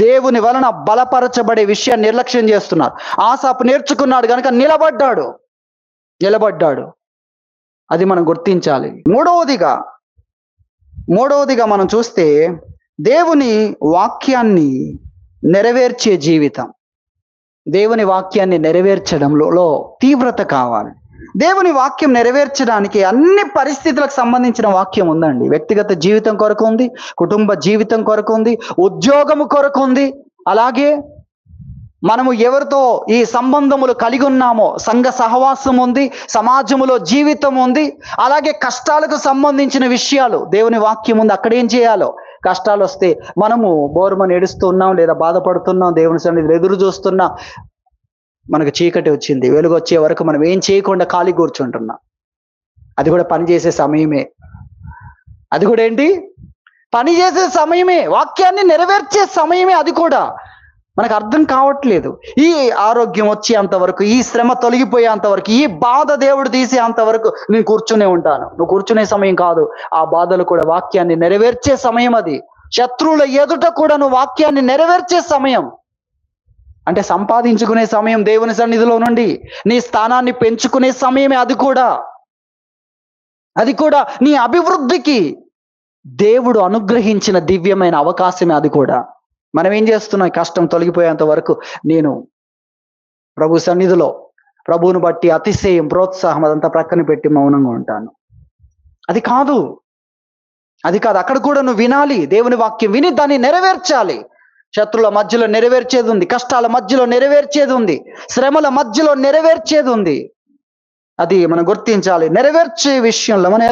దేవుని వలన బలపరచబడే విషయాన్ని నిర్లక్ష్యం చేస్తున్నారు. ఆసాపు నేర్చుకున్నాడు కనుక నిలబడ్డాడు. అది మనం గుర్తించాలి. మూడవదిగా మనం చూస్తే దేవుని వాక్యాన్ని నెరవేర్చే జీవితం. దేవుని వాక్యాన్ని నెరవేర్చడంలో తీవ్రత కావాలి. దేవుని వాక్యం నెరవేర్చడానికి అన్ని పరిస్థితులకు సంబంధించిన వాక్యం ఉందండి. వ్యక్తిగత జీవితం కొరకు ఉంది, కుటుంబ జీవితం కొరకు ఉంది, ఉద్యోగము కొరకు ఉంది, అలాగే మనము ఎవరితో ఈ సంబంధములు కలిగి ఉన్నామో సంఘ సహవాసం ఉంది, సమాజములో జీవితం ఉంది, అలాగే కష్టాలకు సంబంధించిన విషయాలు దేవుని వాక్యం ఉంది. అక్కడ ఏం చేయాలో, కష్టాలు వస్తే మనము బోరుమని ఏడుస్తున్నాం లేదా బాధపడుతున్నాం, దేవుని సన్నిధిలో ఎదురు చూస్తున్నాం, మనకు చీకటి వచ్చింది, వెలుగు వచ్చే వరకు మనం ఏం చేయకుండా ఖాళీ కూర్చుంటున్నాం. అది కూడా పనిచేసే సమయమే. అది కూడా ఏంటి? పనిచేసే సమయమే, వాక్యాన్ని నెరవేర్చే సమయమే. అది కూడా మనకు అర్థం కావట్లేదు. ఈ ఆరోగ్యం వచ్చేంత వరకు, ఈ శ్రమ తొలగిపోయేంత వరకు, ఈ బాధ దేవుడు తీసేంత వరకు నేను కూర్చునే ఉంటాను. నువ్వు కూర్చునే సమయం కాదు, ఆ బాధలు కూడా వాక్యాన్ని నెరవేర్చే సమయం. అది శత్రువుల ఎదుట కూడా నువ్వు వాక్యాన్ని నెరవేర్చే సమయం. అంటే సంపాదించుకునే సమయం దేవుని సన్నిధిలో నుండి నీ స్థానాన్ని పెంచుకునే సమయమే. అది కూడా నీ అభివృద్ధికి దేవుడు అనుగ్రహించిన దివ్యమైన అవకాశమే. అది కూడా మనం ఏం చేస్తున్నాం? కష్టం తొలగిపోయేంత వరకు నేను ప్రభు సన్నిధిలో ప్రభువును బట్టి అతిశయం, ప్రోత్సాహం అదంతా ప్రక్కన పెట్టి మౌనంగా ఉంటాను. అది కాదు. అక్కడ కూడా నువ్వు వినాలి. దేవుని వాక్యం విని దాన్ని నెరవేర్చాలి. శత్రుల మధ్యలో నెరవేర్చేది ఉంది, కష్టాల మధ్యలో నెరవేర్చేది ఉంది, శ్రమల మధ్యలో నెరవేర్చేది ఉంది. అది మనం గుర్తించాలి. నెరవేర్చే విషయంలో మనం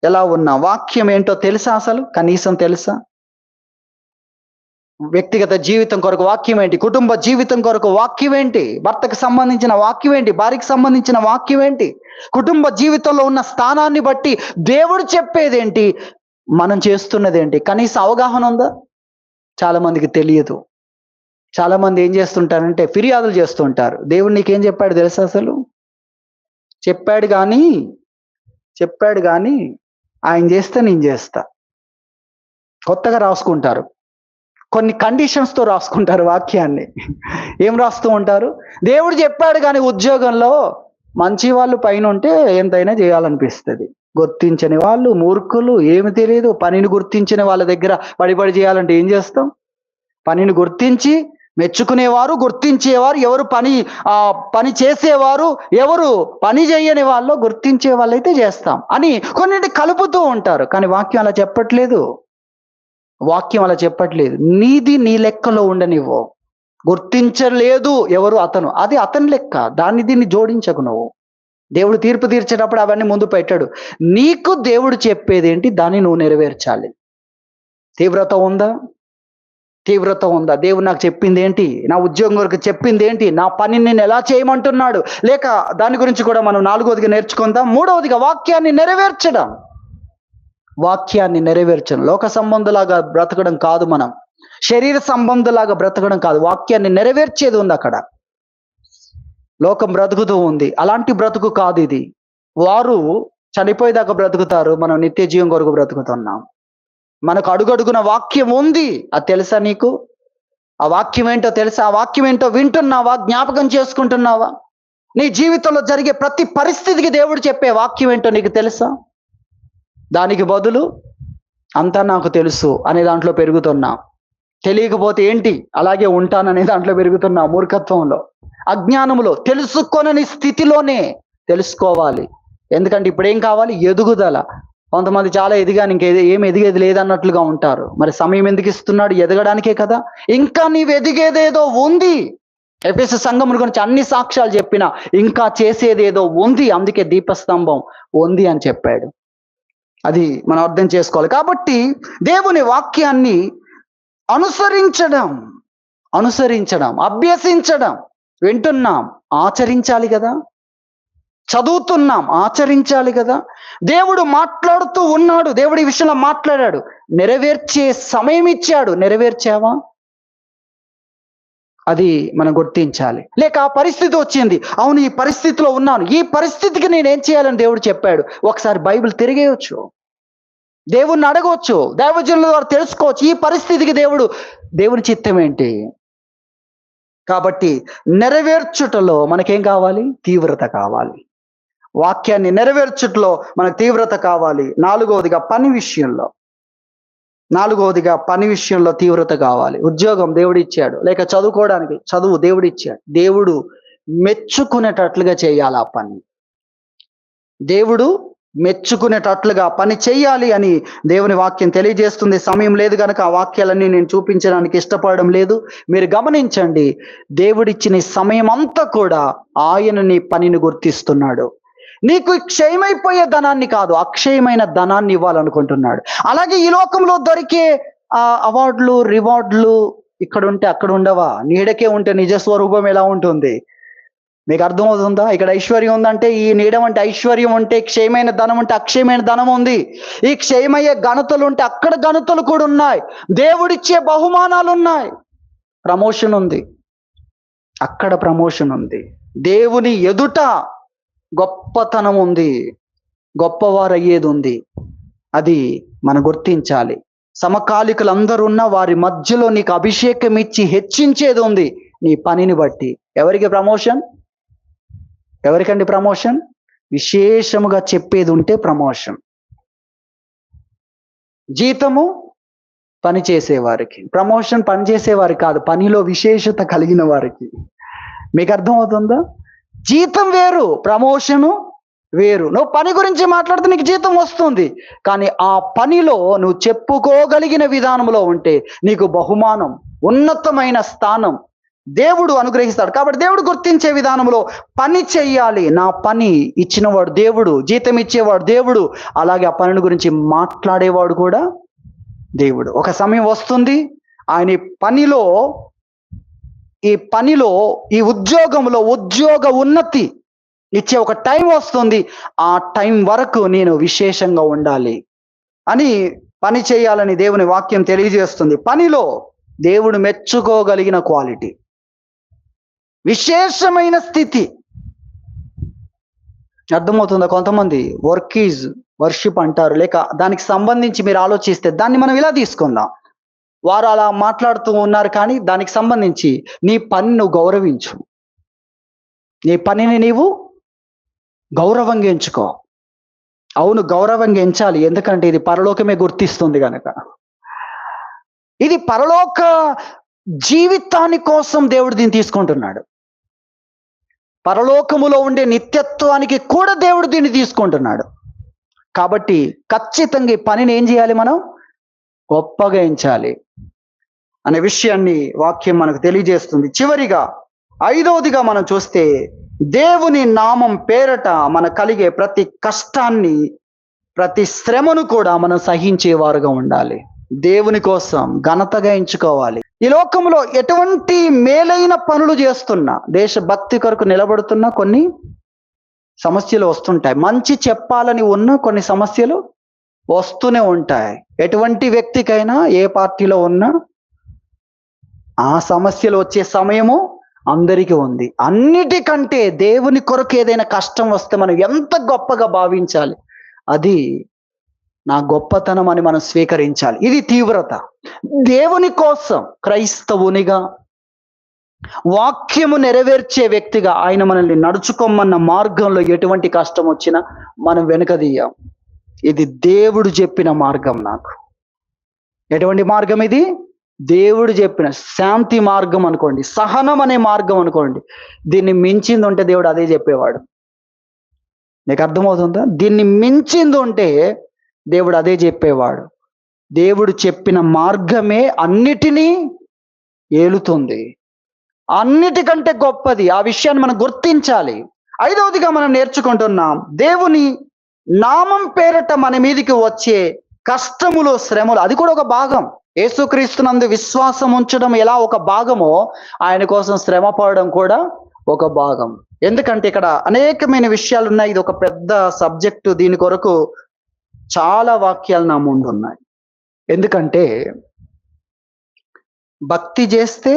ఎలా ఉన్నా వాక్యం ఏంటో తెలుసా? అసలు కనీసం తెలుసా? వ్యక్తిగత జీవితం కొరకు వాక్యం ఏంటి? కుటుంబ జీవితం కొరకు వాక్యం ఏంటి? భర్తకు సంబంధించిన వాక్యం ఏంటి? భార్యకు సంబంధించిన వాక్యం ఏంటి? కుటుంబ జీవితంలో ఉన్న స్థానాన్ని బట్టి దేవుడు చెప్పేదేంటి, మనం చేస్తున్నదేంటి? కనీసం అవగాహన ఉందా? చాలా మందికి తెలియదు. చాలా మంది ఏం చేస్తుంటారంటే ఫిర్యాదులు చేస్తుంటారు. దేవుడు నీకేం చెప్పాడు తెలుసా? అసలు చెప్పాడు కానీ ఆయన చేస్తే నేను చేస్తా. కొత్తగా రాసుకుంటారు, కొన్ని కండిషన్స్తో రాసుకుంటారు వాక్యాన్ని. ఏం రాస్తూ ఉంటారు? దేవుడు చెప్పాడు కానీ ఉద్యోగంలో మంచి వాళ్ళు పైన ఉంటే ఎంతైనా చేయాలనిపిస్తుంది. గుర్తించని వాళ్ళు, మూర్ఖులు, ఏమి తెలియదు, పనిని గుర్తించిన వాళ్ళ దగ్గర పడి చేయాలంటే ఏం చేస్తాం? పనిని గుర్తించి మెచ్చుకునేవారు, గుర్తించేవారు, ఎవరు పని చేసేవారు, ఎవరు పని చేయని వాళ్ళు గుర్తించే వాళ్ళైతే చేస్తాం అని కొన్నింటి కలుపుతూ ఉంటారు. కానీ వాక్యం అలా చెప్పట్లేదు. నీది నీ లెక్కలో ఉండనివ్వు. గుర్తించలేదు ఎవరు, అది అతని లెక్క. దీన్ని జోడించకు నువ్వు. దేవుడు తీర్పు తీర్చేటప్పుడు అవన్నీ ముందు పెట్టాడు. నీకు దేవుడు చెప్పేదేంటి, దాన్ని నువ్వు నెరవేర్చాలి. తీవ్రత ఉందా? తీవ్రత ఉందా? దేవుడు నాకు చెప్పింది ఏంటి, నా ఉద్యోగం వరకు చెప్పింది ఏంటి, నా పనిని నేను ఎలా చేయమంటున్నాడు, లేక దాని గురించి కూడా మనం 4వదిగా నేర్చుకుందాం. 3వదిగా వాక్యాన్ని నెరవేర్చడం. వాక్యాన్ని నెరవేర్చడం. లోక సంబంధులాగా బ్రతకడం కాదు, మనం శరీర సంబంధులాగా బ్రతకడం కాదు, వాక్యాన్ని నెరవేర్చేది ఉంది అక్కడ. లోకం బ్రతుకుతూ ఉంది, అలాంటి బ్రతుకు కాదు ఇది. వారు చనిపోయేదాకా బ్రతుకుతారు, మనం నిత్య జీవం కొరకు బ్రతుకుతున్నాం. మనకు అడుగడుగున వాక్యం ఉంది, అది తెలుసా నీకు? ఆ వాక్యం ఏంటో తెలుసా? ఆ వాక్యం ఏంటో వింటున్నావా? జ్ఞాపకం చేసుకుంటున్నావా? నీ జీవితంలో జరిగే ప్రతి పరిస్థితికి దేవుడు చెప్పే వాక్యం ఏంటో నీకు తెలుసా? దానికి బదులు అంతా నాకు తెలుసు అనే దాంట్లో పెరుగుతున్నా. తెలియకపోతే ఏంటి, అలాగే ఉంటాననే దాంట్లో పెరుగుతున్నా. మూర్ఖత్వంలో, అజ్ఞానములో, తెలుసుకొనని స్థితిలోనే తెలుసుకోవాలి. ఎందుకంటే ఇప్పుడు ఏం కావాలి? ఎదుగుదల. కొంతమంది చాలా ఎదిగాను, ఏం ఎదిగేది లేదన్నట్లుగా ఉంటారు. మరి సమయం ఎందుకు ఇస్తున్నాడు? ఎదగడానికే కదా. ఇంకా నీవు ఎదిగేదేదో ఉంది. ఎఫెసు సంఘం గురించి అన్ని సాక్ష్యాలు చెప్పినా ఇంకా చేసేదేదో ఉంది, అందుకే దీపస్తంభం ఉంది అని చెప్పాడు. అది మనం అర్థం చేసుకోవాలి. కాబట్టి దేవుని వాక్యాన్ని అనుసరించడం, అభ్యసించడం, వింటున్నాం, ఆచరించాలి కదా. చదువుతున్నాం, ఆచరించాలి కదా. దేవుడు మాట్లాడుతూ ఉన్నాడు, దేవుడు ఈ విషయంలో మాట్లాడాడు, నెరవేర్చే సమయం ఇచ్చాడు, నెరవేర్చావా? అది మనం గుర్తించాలి. లేక ఆ పరిస్థితి వచ్చింది, అవును ఈ పరిస్థితిలో ఉన్నాను, ఈ పరిస్థితికి నేనేం చేయాలని దేవుడు చెప్పాడు. ఒకసారి బైబిల్ తిరిగేయచ్చు, దేవుణ్ణి అడగవచ్చు, దైవజనుల ద్వారా తెలుసుకోవచ్చు ఈ పరిస్థితికి దేవుని చిత్తం ఏంటి. కాబట్టి నెరవేర్చుటలో మనకేం కావాలి? తీవ్రత కావాలి. వాక్యాన్ని నెరవేర్చుటలో మనకు తీవ్రత కావాలి. 4వదిగా పని విషయంలో తీవ్రత కావాలి. ఉద్యోగం దేవుడు ఇచ్చాడు, లేక చదువుకోవడానికి చదువు దేవుడు ఇచ్చాడు. దేవుడు మెచ్చుకునేటట్లుగా చేయాలి ఆ పని. దేవుడు మెచ్చుకునేటట్లుగా పని చెయ్యాలి అని దేవుని వాక్యం తెలియజేస్తుంది. సమయం లేదు కనుక ఆ వాక్యాలన్నీ నేను చూపించడానికి ఇష్టపడడం లేదు. మీరు గమనించండి, దేవుడిచ్చిన సమయం అంతా కూడా ఆయన నీ పనిని గుర్తిస్తున్నాడు. నీకు క్షయమైపోయే ధనాన్ని కాదు, అక్షయమైన ధనాన్ని ఇవ్వాలనుకుంటున్నాడు. అలాగే ఈ లోకంలో దొరికే అవార్డులు, రివార్డులు ఇక్కడ ఉంటే అక్కడ ఉండవా? నీడకే ఉంటే నిజ స్వరూపం ఎలా ఉంటుంది? మీకు అర్థమవుతుందా? ఇక్కడ ఐశ్వర్యం ఉందంటే ఈ నీడ అంటే ఐశ్వర్యం ఉంటే, క్షయమైన ధనం ఉంటే అక్షయమైన ధనం ఉంది. ఈ క్షయమయ్యే ఘనతలు ఉంటే అక్కడ ఘనతలు కూడా ఉన్నాయి. దేవుడిచ్చే బహుమానాలు ఉన్నాయి, ప్రమోషన్ ఉంది, అక్కడ ప్రమోషన్ ఉంది. దేవుని ఎదుట గొప్పతనం ఉంది, గొప్పవారు అయ్యేది ఉంది. అది మనం గుర్తించాలి. సమకాలికులందరూ ఉన్న వారి మధ్యలో నీకు అభిషేకం ఇచ్చి హెచ్చించేది ఉంది నీ పనిని బట్టి. ఎవరికి ప్రమోషన్? ఎవరికండి ప్రమోషన్? విశేషముగా చెప్పేది ఉంటే ప్రమోషన్. జీతము పని చేసేవారికి, ప్రమోషన్ పని చేసేవారి కాదు, పనిలో విశేషత కలిగిన వారికి. మీకు అర్థమవుతుందా? జీతం వేరు, ప్రమోషను వేరు. నువ్వు పని గురించి మాట్లాడితే నీకు జీతం వస్తుంది, కానీ ఆ పనిలో నువ్వు చెప్పుకోగలిగిన విధానంలో ఉంటే నీకు బహుమానం, ఉన్నతమైన స్థానం దేవుడు అనుగ్రహిస్తాడు. కాబట్టి దేవుడు గుర్తించే విధానంలో పని చెయ్యాలి. నా పని ఇచ్చినవాడు దేవుడు, జీతం ఇచ్చేవాడు దేవుడు, అలాగే ఆ పనిని గురించి మాట్లాడేవాడు కూడా దేవుడు. ఒక సమయం వస్తుంది, ఆయన ఈ ఉద్యోగంలో ఉద్యోగ ఉన్నతి ఇచ్చే ఒక టైం వస్తుంది. ఆ టైం వరకు నేను విశేషంగా ఉండాలి అని పని చేయాలని దేవుని వాక్యం తెలియజేస్తుంది. పనిలో దేవుడు మెచ్చుకోగలిగిన క్వాలిటీ, విశేషమైన స్థితి. అర్థమవుతుందా? కొంతమంది వర్క్ ఈజ్ వర్షిప్ అంటారు, లేక దానికి సంబంధించి మీరు ఆలోచిస్తే దాన్ని మనం ఇలా తీసుకుందాం. వారు అలా మాట్లాడుతూ ఉన్నారు, కానీ దానికి సంబంధించి నీ పని నువ్వు గౌరవించు, నీ పనిని నీవు గౌరవంగా ఎంచుకో. అవును, గౌరవంగా ఎంచాలి, ఎందుకంటే ఇది పరలోకమే గుర్తిస్తుంది కనుక. ఇది పరలోక జీవితాని కోసం దేవుడు దీన్ని తీసుకుంటున్నాడు. పరలోకములో ఉండే నిత్యత్వానికి కూడా దేవుడు దీన్ని తీసుకుంటున్నాడు. కాబట్టి ఖచ్చితంగా ఈ పనిని ఏం చేయాలి? మనం గొప్పగా ఎంచాలి అనే విషయాన్ని వాక్యం మనకు తెలియజేస్తుంది. చివరిగా 5వదిగా మనం చూస్తే, దేవుని నామం పేరట మన కలిగే ప్రతి కష్టాన్ని, ప్రతి శ్రమను కూడా మనం సహించేవారుగా ఉండాలి. దేవుని కోసం ఘనతగా ఎంచుకోవాలి. ఈ లోకంలో ఎటువంటి మేలైన పనులు చేస్తున్నా, దేశభక్తి కొరకు నిలబడుతున్నా కొన్ని సమస్యలు వస్తుంటాయి. మంచి చెప్పాలని ఉన్న కొన్ని సమస్యలు వస్తూనే ఉంటాయి. ఎటువంటి వ్యక్తికైనా ఏ పార్టీలో ఉన్నా ఆ సమస్యలు వచ్చే సమయము అందరికీ ఉంది. అన్నిటికంటే దేవుని కొరకు ఏదైనా కష్టం వస్తే మనం ఎంత గొప్పగా భావించాలి. అది నా గొప్పతనం అని మనం స్వీకరించాలి. ఇది తీవ్రత. దేవుని కోసం క్రైస్తవునిగా, వాక్యము నెరవేర్చే వ్యక్తిగా ఆయన మనల్ని నడుచుకోమన్న మార్గంలో ఎటువంటి కష్టం వచ్చినా మనం వెనుకదీయం. ఇది దేవుడు చెప్పిన మార్గం. నాకు ఎటువంటి మార్గం ఇది? దేవుడు చెప్పిన శాంతి మార్గం అనుకోండి, సహనం అనే మార్గం అనుకోండి. దీన్ని మించింది ఉంటే దేవుడు అదే చెప్పేవాడు. నీకు అర్థమవుతుందా? దీన్ని మించింది ఉంటే దేవుడు అదే చెప్పేవాడు. దేవుడు చెప్పిన మార్గమే అన్నిటినీ ఏలుతుంది, అన్నిటికంటే గొప్పది. ఆ విషయాన్ని మనం గుర్తించాలి. ఐదవదిగా మనం నేర్చుకుంటున్నాం, దేవుని నామం పేరట మన మీదికి వచ్చే కష్టములు, శ్రమలు, అది కూడా ఒక భాగం. యేసుక్రీస్తునందు విశ్వాసం ఉంచడం ఎలా ఒక భాగమో, ఆయన కోసం శ్రమ పడడం కూడా ఒక భాగం. ఎందుకంటే ఇక్కడ అనేకమైన విషయాలు ఉన్నాయి. ఇది ఒక పెద్ద సబ్జెక్టు. దీని కొరకు చాలా వాక్యాలు నా ముందు ఉన్నాయి. ఎందుకంటే భక్తి చేస్తే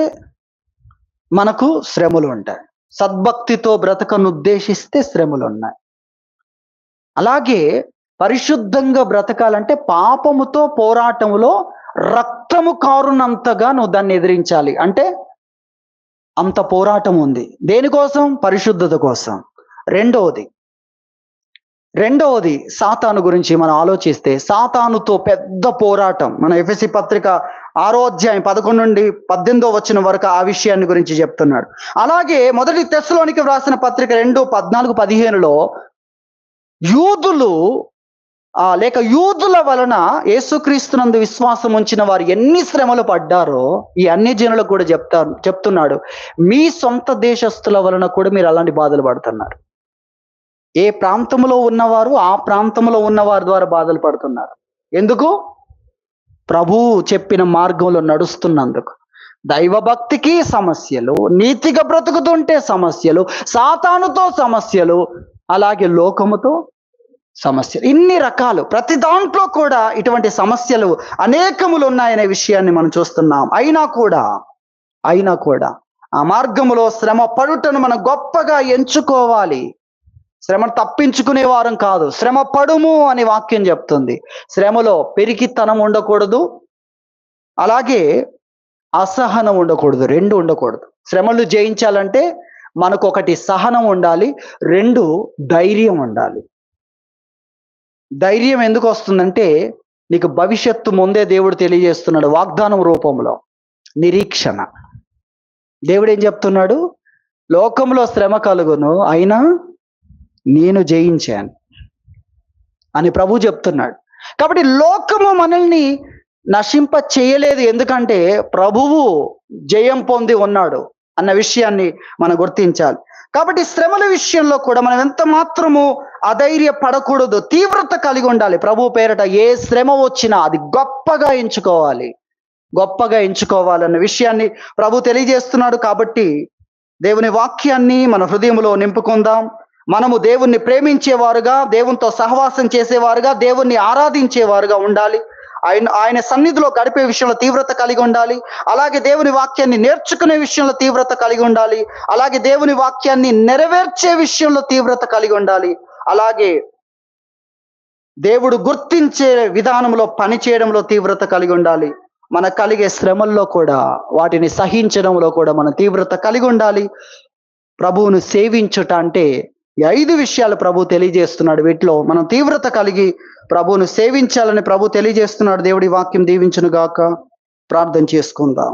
మనకు శ్రమలు ఉంటాయి, సద్భక్తితో బ్రతకను ఉద్దేశిస్తే శ్రమలు ఉన్నాయి. అలాగే పరిశుద్ధంగా బ్రతకాలంటే పాపముతో పోరాటములో రక్తము కారునంతగా నువ్వు దాన్ని ఎదిరించాలి. అంటే అంత పోరాటం ఉంది. దేనికోసం? పరిశుద్ధత కోసం. రెండవది సాతాను గురించి మనం ఆలోచిస్తే, సాతానుతో పెద్ద పోరాటం. మన ఎఫెసీ పత్రిక 6వ అధ్యాయం 11 నుండి 18వ వచనం వరకు ఆ విషయాన్ని గురించి చెప్తున్నాడు. అలాగే మొదటి తెస్సలోనికి వ్రాసిన పత్రిక 2:14-15లో యూదులు లేక యూదుల వలన యేసుక్రీస్తునందు విశ్వాసం ఉంచిన వారు ఎన్ని శ్రమలు పడ్డారో ఈ అన్ని జనులకు కూడా చెప్తున్నాడు, మీ సొంత దేశస్తుల వలన కూడా మీరు అలాంటి బాధలు పడుతున్నారు. ఏ ప్రాంతంలో ఉన్నవారు ఆ ప్రాంతంలో ఉన్నవారి ద్వారా బాధలు పడుతున్నారు. ఎందుకు? ప్రభువు చెప్పిన మార్గంలో నడుస్తున్నందుకు. దైవభక్తికి సమస్యలు, నీతిగా బ్రతుకుతుంటే సమస్యలు, సాతానుతో సమస్యలు, అలాగే లోకముతో సమస్యలు, ఇన్ని రకాలు. ప్రతి దాంట్లో కూడా ఇటువంటి సమస్యలు అనేకములు ఉన్నాయనే విషయాన్ని మనం చూస్తున్నాం. అయినా కూడా ఆ మార్గములో శ్రమ పడుటను మనం గొప్పగా ఎంచుకోవాలి. శ్రమను తప్పించుకునే వారం కాదు. శ్రమ పడుము అని వాక్యం చెప్తుంది. శ్రమలో పెరికితనం ఉండకూడదు, అలాగే అసహనం ఉండకూడదు. రెండు ఉండకూడదు. శ్రమలు జయించాలంటే మనకు ఒకటి సహనం ఉండాలి, రెండు ధైర్యం ఉండాలి. ధైర్యం ఎందుకు వస్తుందంటే నీకు భవిష్యత్తు ముందే దేవుడు తెలియజేస్తున్నాడు వాగ్దానం రూపంలో. నిరీక్షణ. దేవుడు ఏం చెప్తున్నాడు? లోకంలో శ్రమ కలుగును, అయినా నేను జయించాను అని ప్రభు చెప్తున్నాడు. కాబట్టి లోకము మనల్ని నశింప చేయలేదు, ఎందుకంటే ప్రభువు జయం పొంది ఉన్నాడు అన్న విషయాన్ని మనం గుర్తించాలి. కాబట్టి శ్రమల విషయంలో కూడా మనం ఎంత మాత్రము అధైర్య పడకూడదు, తీవ్రత కలిగి ఉండాలి. ప్రభు పేరట ఏ శ్రమ వచ్చినా అది గొప్పగా ఎంచుకోవాలన్న విషయాన్ని ప్రభు తెలియజేస్తున్నాడు. కాబట్టి దేవుని వాక్యాన్ని మన హృదయంలో నింపుకుందాం. మనము దేవుణ్ణి ప్రేమించేవారుగా, దేవునితో సహవాసం చేసేవారుగా, దేవుణ్ణి ఆరాధించేవారుగా ఉండాలి. ఆయన సన్నిధిలో గడిపే విషయంలో తీవ్రత కలిగి ఉండాలి. అలాగే దేవుని వాక్యాన్ని నేర్చుకునే విషయంలో తీవ్రత కలిగి ఉండాలి. అలాగే దేవుని వాక్యాన్ని నెరవేర్చే విషయంలో తీవ్రత కలిగి ఉండాలి. అలాగే దేవుడు గుర్తించే విధానంలో పని చేయడంలో తీవ్రత కలిగి ఉండాలి. మనకు కలిగే శ్రమల్లో కూడా, వాటిని సహించడంలో కూడా మనం తీవ్రత కలిగి ఉండాలి. ప్రభువును సేవించుట అంటే ఈ 5 విషయాలు ప్రభు తెలియజేస్తున్నాడు. వీటిలో మనం తీవ్రత కలిగి ప్రభువును సేవించాలని ప్రభు తెలియజేస్తున్నాడు. దేవుడి వాక్యం దీవించును గాక. ప్రార్థన చేసుకుందాం.